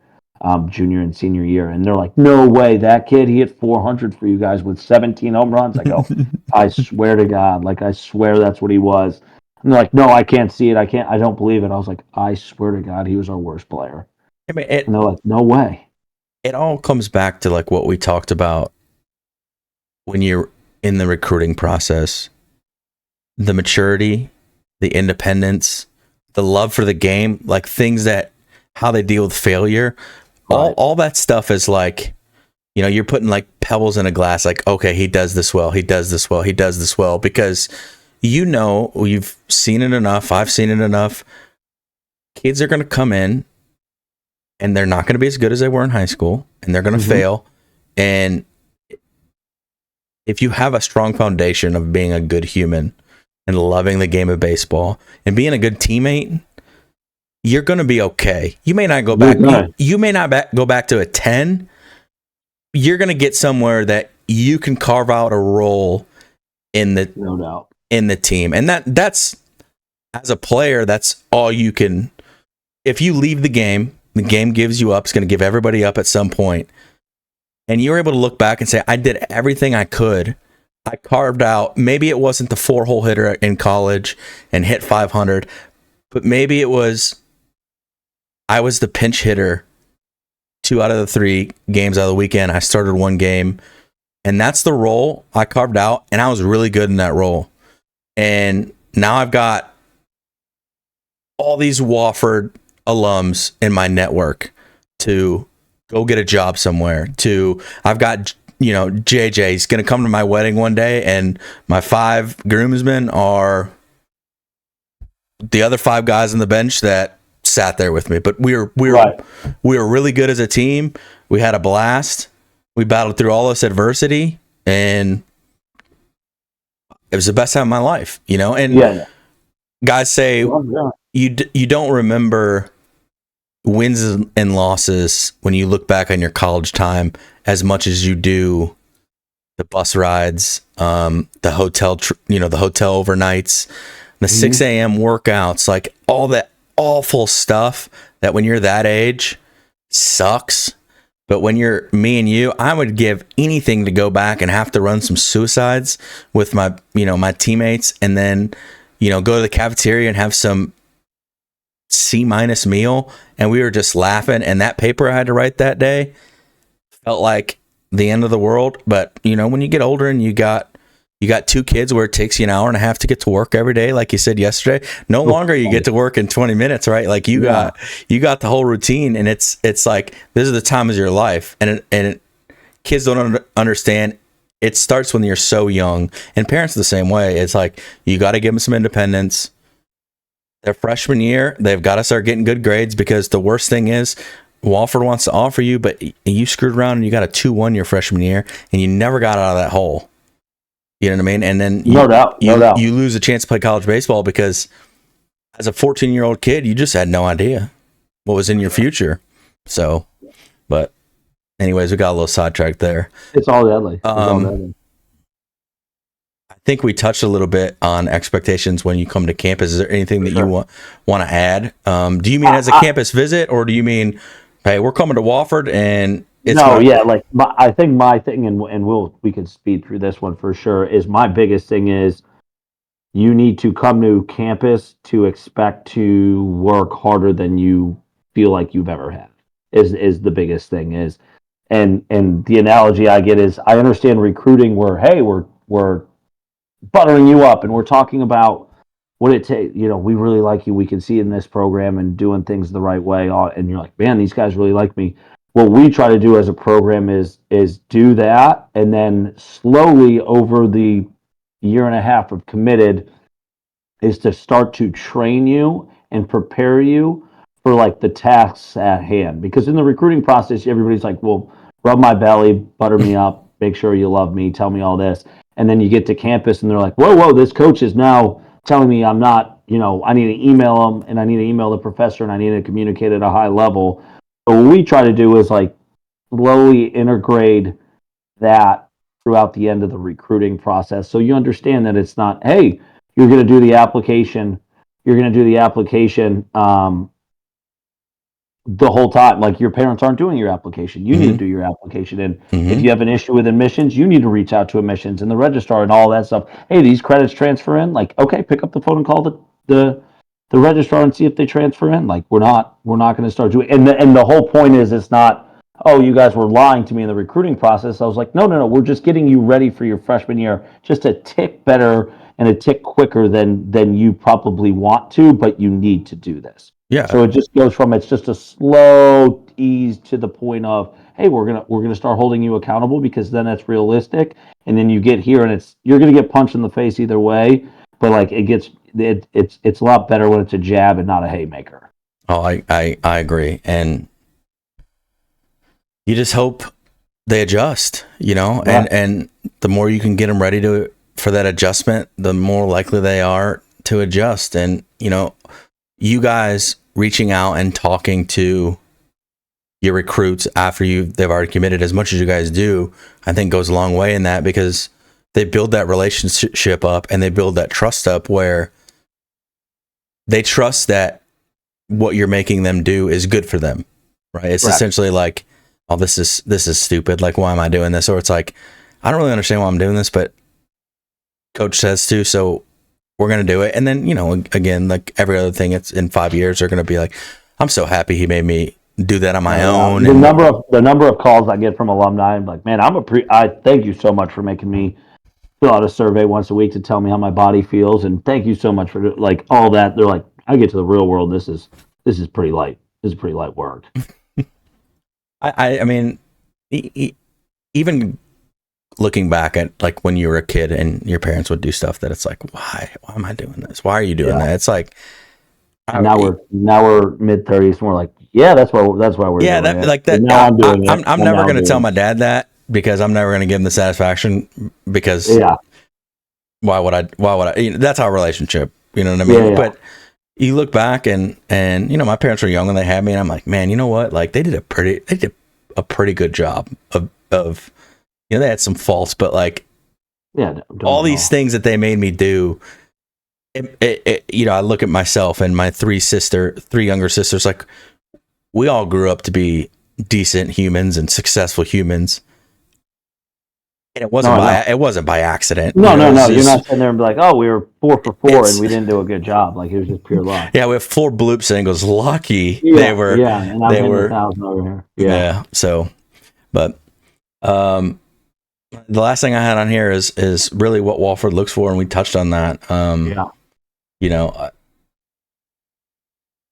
junior and senior year. And they're like, no way, that kid, he hit 400 for you guys with 17 home runs. I go, I swear to God, like, I swear that's what he was. And they're like, no, I can't see it. I don't believe it. I was like, I swear to God, he was our worst player. I mean, And they're like, no way. it all comes back to like what we talked about when you're in the recruiting process, the maturity, the independence, the love for the game, like things that how they deal with failure, all that stuff is like, you know, you're putting like pebbles in a glass, like, okay, he does this well, he does this well, he does this well, because you know, you've seen it enough, I've seen it enough. Kids are going to come in and they're not going to be as good as they were in high school, and they're going to fail. And if you have a strong foundation of being a good human and loving the game of baseball and being a good teammate, you're going to be okay. You may not go back. You may not go back to a 10. You're going to get somewhere that you can carve out a role in the No doubt. in the team, and that's as a player, that's all you can. If you leave the game gives you up. It's going to give everybody up at some point. And you're able to look back and say, I did everything I could. I carved out, maybe it wasn't the 4-hole hitter in college and hit 500, but maybe it was, I was the pinch hitter 2 out of the 3 games out of the weekend. I started 1 game, and that's the role I carved out, and I was really good in that role. And now I've got all these Wofford alums in my network to go get a job somewhere. I've got, you know, JJ's going to come to my wedding one day, and my 5 groomsmen are the other 5 guys on the bench that sat there with me. But we were really good as a team. We had a blast. We battled through all this adversity, and it was the best time of my life, you know. And guys say you don't remember wins and losses when you look back on your college time as much as you do the bus rides, the hotel, the hotel overnights, the 6 a.m. workouts, like all that awful stuff that when you're that age sucks. But when you're me and you, I would give anything to go back and have to run some suicides with my teammates, and then, go to the cafeteria and have some C- meal, and we were just laughing. And that paper I had to write that day felt like the end of the world. But when you get older and you got 2 kids where it takes you an hour and a half to get to work every day, like you said yesterday, no longer you get to work in 20 minutes, right? Like you got the whole routine, and it's like this is the time of your life, and kids don't understand. It starts when you're so young, and parents are the same way. It's like you got to give them some independence. Their freshman year, they've got to start getting good grades, because the worst thing is Wofford wants to offer you, but you screwed around and you got a 2.1 your freshman year, and you never got out of that hole. You know what I mean? And then no doubt. You lose a chance to play college baseball because as a 14-year-old kid, you just had no idea what was in your future. So, but anyways, we got a little sidetracked there. It's all deadly. I think we touched a little bit on expectations when you come to campus. Is there anything that you want to add? Do you mean as a campus visit, or do you mean, hey, we're coming to Wofford and I think my thing, and we can speed through this one for sure, is my biggest thing is you need to come to campus to expect to work harder than you feel like you've ever had. Is the biggest thing is, and the analogy I get is, I understand recruiting where, hey, we're we're buttering you up and we're talking about what it takes. We really like you. We can see in this program and doing things the right way. And you're like, man, these guys really like me. What we try to do as a program is do that, and then slowly over the year and a half of committed is to start to train you and prepare you for like the tasks at hand. Because in the recruiting process, everybody's like, well, rub my belly, butter me up, make sure you love me, tell me all this. And then you get to campus and they're like, whoa, this coach is now telling me I'm not, I need to email them and I need to email the professor and I need to communicate at a high level. So what we try to do is like slowly integrate that throughout the end of the recruiting process. So you understand that it's not, hey, you're going to do the application. You're going to do the application the whole time. Like your parents aren't doing your application. You need to do your application. And if you have an issue with admissions, you need to reach out to admissions and the registrar and all that stuff. Hey, these credits transfer in. Like, okay, pick up the phone and call the registrar and see if they transfer in. Like, we're not going to start doing. And the whole point is, it's not, oh, you guys were lying to me in the recruiting process. I was like, no, we're just getting you ready for your freshman year, just a tick better and a tick quicker than you probably want to, but you need to do this. Yeah. So it just goes from, it's just a slow ease to the point of, hey, we're gonna start holding you accountable, because then that's realistic. And then you get here and you're gonna get punched in the face either way, but like it's a lot better when it's a jab and not a haymaker. Oh, I agree. And you just hope they adjust, Yeah. and the more you can get them ready for that adjustment, the more likely they are to adjust. And, you guys reaching out and talking to your recruits after they've already committed, as much as you guys do, I think goes a long way in that, because they build that relationship up and they build that trust up where they trust that what you're making them do is good for them, right? It's essentially like, oh, this is stupid. Like, why am I doing this? Or it's like, I don't really understand why I'm doing this, but coach says to, so we're going to do it. And then, again, like every other thing, it's in 5 years, they're going to be like, I'm so happy he made me do that on my own. The number of calls I get from alumni, I'm like, man, I thank you so much for making me fill out a survey once a week to tell me how my body feels, and thank you so much for like all that. They're like, I get to the real world, this is pretty light. This is pretty light work. I mean, even looking back at like when you were a kid and your parents would do stuff that it's like, why am I doing this? Why are you doing that? It's like, now we're mid-30s and we're like, yeah, that's why we're doing it. Like that. Now I'm doing it. I'm never going to tell my dad that, because I'm never going to give him the satisfaction, because why would I, that's our relationship. You know what I mean? Yeah. But you look back and my parents were young when they had me, and I'm like, man, you know what? Like they did a pretty good job of they had some faults, but like, all these things that they made me do. I look at myself and my three younger sisters, like we all grew up to be decent humans and successful humans. And it wasn't by accident. No. You're not sitting there and be like, oh, we were 4 for 4 and we didn't do a good job. Like it was just pure luck. Yeah, we have 4 bloop singles. Lucky they were. Yeah, and I'm in 1,000 over here. Yeah. So, but the last thing I had on here is really what Wofford looks for, and we touched on that.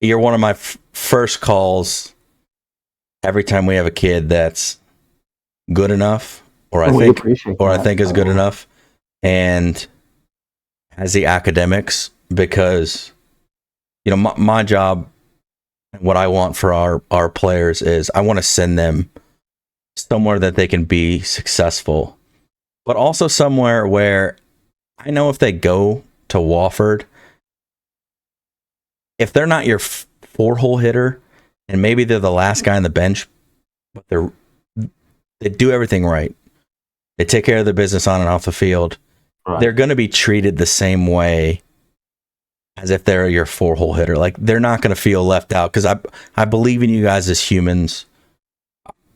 You're one of my first calls every time we have a kid that's good enough, or I think is good enough, and has the academics, because my job, what I want for our players is I want to send them somewhere that they can be successful, but also somewhere where I know if they go to Wofford, if they're not your 4-hole hitter, and maybe they're the last guy on the bench, but they do everything right, they take care of their business on and off the field, they're going to be treated the same way as if they're your 4-hole hitter. Like they're not going to feel left out, because I believe in you guys as humans.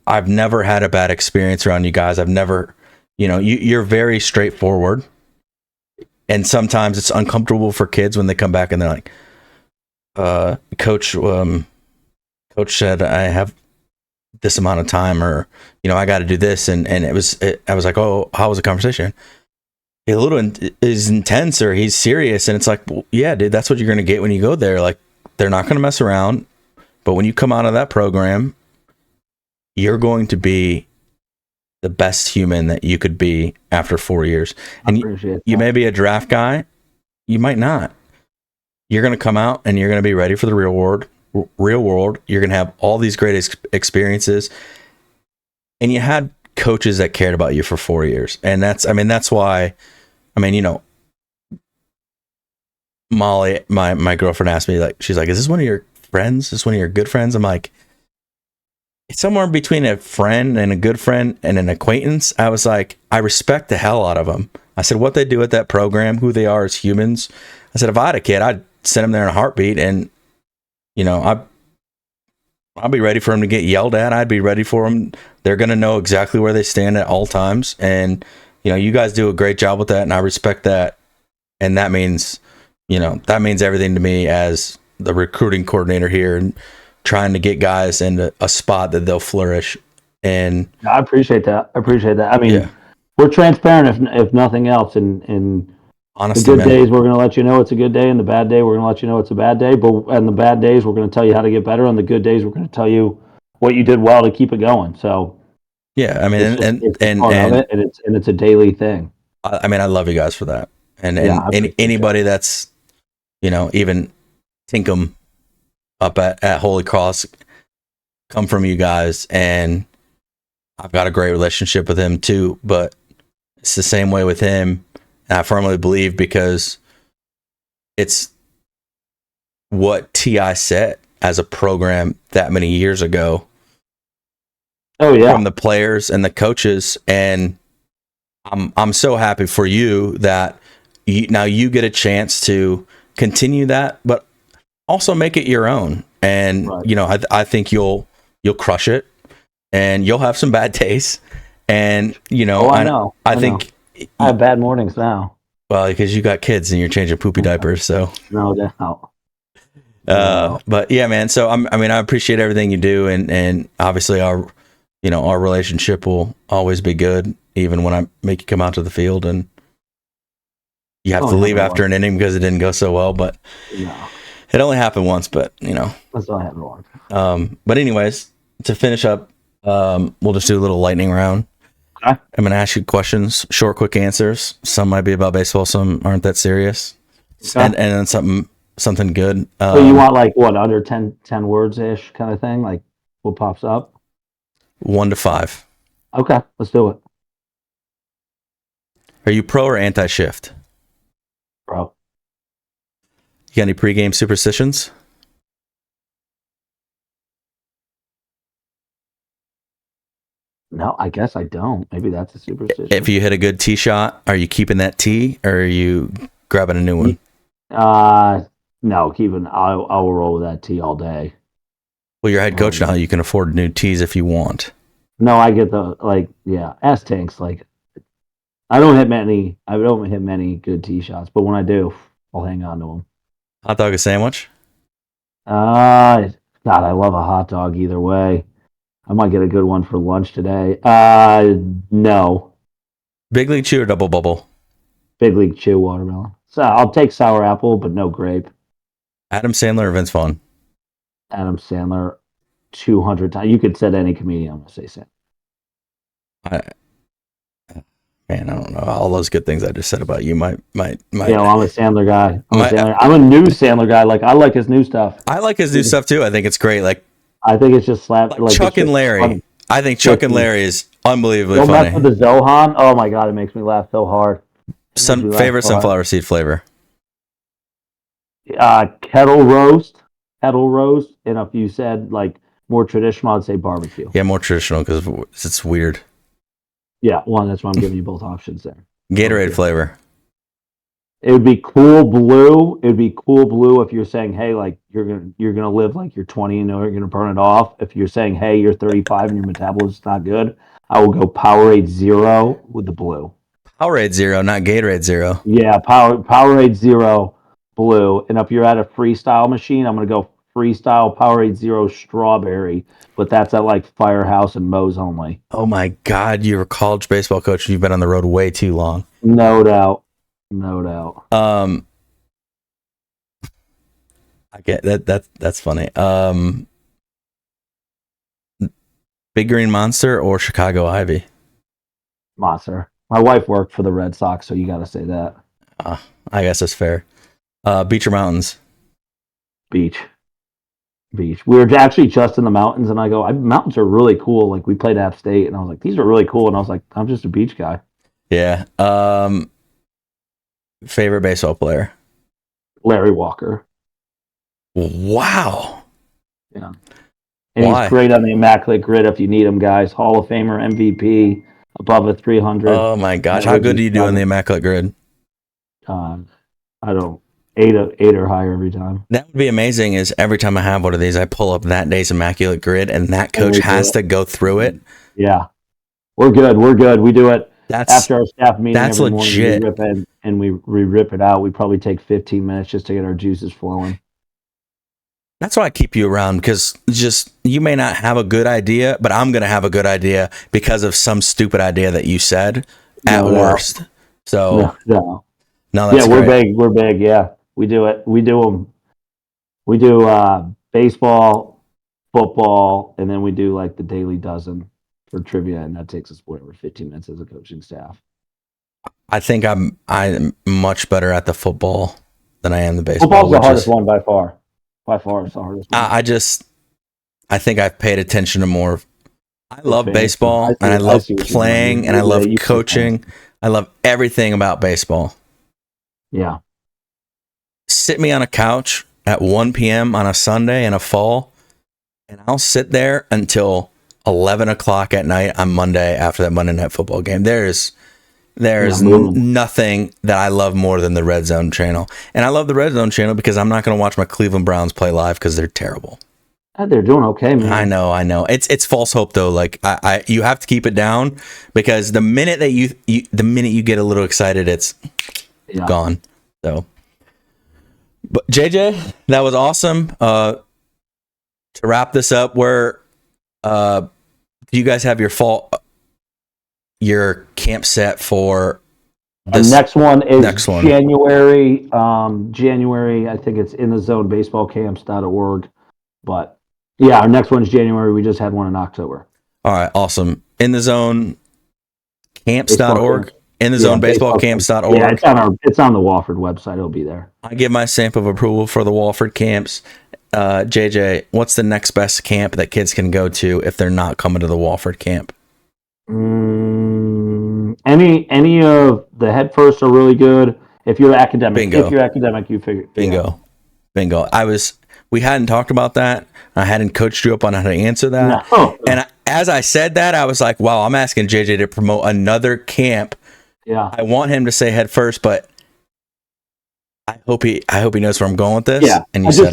I've never had a bad experience around you guys. I've never, you're very straightforward, and sometimes it's uncomfortable for kids when they come back and they're like, coach said I have this amount of time, or I got to do this, and I was like, oh, how was the conversation? a little is intense or he's serious, and it's like, well, yeah, dude, that's what you're going to get when you go there. Like, they're not going to mess around, but when you come out of that program, you're going to be the best human that you could be after 4 years. And you may be a draft guy, you might not. You're going to come out and you're going to be ready for the real world. You're going to have all these great experiences, and you had coaches that cared about you for 4 years, and that's why. Molly, my girlfriend, asked me, like, she's like, "Is this one of your friends? Is this one of your good friends?" I'm like, it's somewhere between a friend and a good friend and an acquaintance. I was like, I respect the hell out of them. I said, what they do at that program, who they are as humans. I said, if I had a kid, I'd send him there in a heartbeat, and I'll be ready for him to get yelled at. I'd be ready for them. They're going to know exactly where they stand at all times. And, you guys do a great job with that, and I respect that. And that means, that means everything to me as the recruiting coordinator here and trying to get guys into a spot that they'll flourish. And I appreciate that. I mean, we're transparent if nothing else. And honestly, the good days, we're going to let you know it's a good day, and the bad day, we're going to let you know it's a bad day. But and the bad days, we're going to tell you how to get better. On the good days, we're going to tell you what you did well to keep it going. So, yeah, I mean, it's a daily thing. I mean, I love you guys for that. And anybody that's, even Tinkham up at Holy Cross come from you guys, and I've got a great relationship with him too. But it's the same way with him. And I firmly believe, because it's what TI set as a program that many years ago. Oh yeah, from the players and the coaches, and I'm so happy for you that now you get a chance to continue that, but also make it your own. And right. I think you'll crush it, and you'll have some bad days. And I think I have bad mornings now. Well, because you got kids and you're changing poopy diapers, so no doubt. But yeah, man. So I appreciate everything you do, and obviously our relationship will always be good, even when I make you come out to the field and you have to leave after an inning because it didn't go so well. But it only happened once. But that's only happened once. But anyways, to finish up, we'll just do a little lightning round. Okay. I'm going to ask you questions, short, quick answers. Some might be about baseball, some aren't that serious, and then something good. So you want like what, under 10 words ish kind of thing, like what pops up? 1 to 5. Okay, let's do it. Are you pro or anti-shift? Pro. You got any pregame superstitions? No, I guess I don't. Maybe that's a superstition. If you hit a good tee shot, are you keeping that tee, or are you grabbing a new one? No, keeping. I will roll with that tee all day. Well, you're head coach now. You can afford new tees if you want. No, I get ass tanks. Like, I don't hit many good tee shots, but when I do, I'll hang on to them. Hot dog or sandwich? God, I love a hot dog either way. I might get a good one for lunch today. No. Big League Chew or Double Bubble? Big League Chew watermelon. So I'll take sour apple, but no grape. Adam Sandler or Vince Vaughn? Adam Sandler, 200 times. You could set any comedian. I'm gonna say Sandler. Man, I don't know. All those good things I just said about you might. I'm a Sandler guy. I'm a new Sandler guy. Like, I like his new stuff. I like his new stuff too. I think it's great. Like, I think it's just slap. Like Chuck and Larry. Funny. I think Chuck and Larry is unbelievably funny. Go back to the Zohan. Oh my god, it makes me laugh so hard. Favorite sunflower seed flavor? Kettle roast. And if you said like more traditional, I'd say barbecue. Yeah, more traditional because it's weird. Yeah, that's why I'm giving you both options there. Gatorade flavor. It would be cool blue. It'd be cool blue if you're saying, hey, like you're gonna live like you're 20 and you're gonna burn it off. If you're saying, hey, you're 35 and your metabolism's not good, I will go Powerade Zero with the blue. Powerade Zero, not Gatorade Zero. Yeah, Powerade Zero blue. And if you're at a freestyle machine, I'm gonna go Freestyle Powerade Zero Strawberry, but that's at like Firehouse and Moe's only. Oh my God, you're a college baseball coach. You've been on the road way too long. No doubt. No doubt. I get that. That's funny. Big Green Monster or Chicago Ivy? Monster. My wife worked for the Red Sox, so you got to say that. I guess that's fair. Beach or mountains? Beach. We were actually just in the mountains, and I go, mountains are really cool. Like, we played App State, and I was like, these are really cool. And I was like, I'm just a beach guy. Yeah. Favorite baseball player? Larry Walker. Wow. Yeah. And Why? he's great on the Immaculate Grid if you need him, guys. Hall of Famer, MVP, above a 300. Oh my gosh. How good do you do in the Immaculate Grid? I don't, eight or higher every time. That would be amazing. Is every time I have one of these, I pull up that day's Immaculate Grid, and that coach has to go through it. Yeah, we're good. We do it after our staff meeting. That's every legit. Morning, we rip it and we rip it out. We probably take 15 minutes just to get our juices flowing. That's why I keep you around, because just you may not have a good idea, but I'm gonna have a good idea because of some stupid idea that you said at worst. So no, that's we're great. big. We're big. Yeah, we do it. We do them. We do baseball, football, and then we do like the daily dozen for trivia, and that takes us whatever 15 minutes as a coaching staff. I think I'm much better at the football than I am the baseball. Football's the hardest one by far. By far, it's the hardest one. I think I've paid attention to more. I love baseball, and I love playing, and I love coaching. I love everything about baseball. Yeah. Sit me on a couch at 1 p.m. on a Sunday in a fall, and I'll sit there until 11 o'clock at night on Monday after that Monday Night Football game. There's nothing that I love more than the Red Zone channel. And I love the Red Zone channel because I'm not going to watch my Cleveland Browns play live because they're terrible. They're doing okay, man. I know. It's false hope though. Like you have to keep it down, because the minute that you get a little excited, it's gone. So, but JJ, that was awesome. To wrap this up, where do you guys have your camp set for? The next one is January. January, I think it's in the zone baseballcamps.org. But yeah, our next one's January. We just had one in October. All right, awesome. In the zone camps.org. In the zone baseballcamps.org. Yeah, it's on the Wofford website. It'll be there. I give my stamp of approval for the Wofford camps. JJ, what's the next best camp that kids can go to if they're not coming to the Wofford camp? Any of the head first are really good. If you're academic, Bingo. You figure. Bingo. We hadn't talked about that. I hadn't coached you up on how to answer that. No. And as I said that, I was like, wow, I'm asking JJ to promote another camp. Yeah. I want him to say head first, but I hope he knows where I'm going with this. Yeah. And I just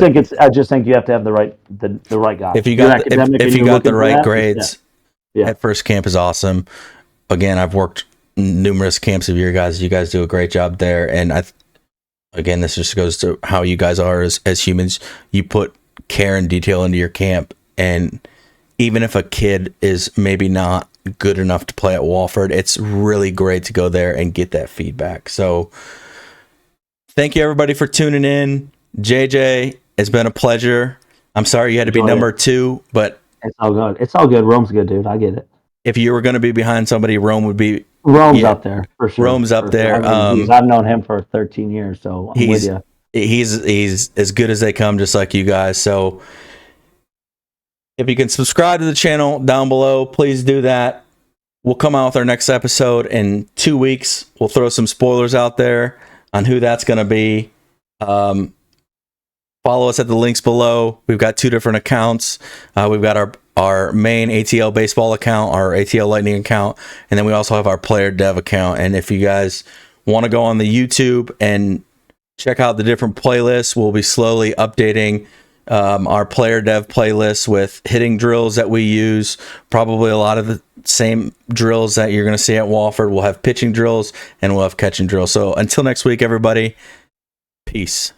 think you have to have the right guy. If you got the right grades, head first camp is awesome. Again, I've worked numerous camps of your guys. You guys do a great job there. And again, this just goes to how you guys are as humans. You put care and detail into your camp. And even if a kid is maybe not good enough to play at Wofford, it's really great to go there and get that feedback. So thank you everybody for tuning in. JJ, it's been a pleasure. I'm sorry you had to be number 2, but it's all good. It's all good. Rome's good, dude. I get it. If you were going to be behind somebody, Rome's up there for sure. Rome's up there. I've known him for 13 years, so I'm with you. He's as good as they come, just like you guys. So if you can subscribe to the channel down below, please do that. We'll come out with our next episode in 2 weeks. We'll throw some spoilers out there on who that's going to be. Follow us at the links below. We've got 2 different accounts. We've got our main ATL baseball account, our ATL Lightning account, and then we also have our player dev account. And if you guys want to go on the YouTube and check out the different playlists, we'll be slowly updating our player dev playlist with hitting drills that we use. Probably a lot of the same drills that you're going to see at Wofford. We'll have pitching drills and we'll have catching drills. So until next week, everybody, peace.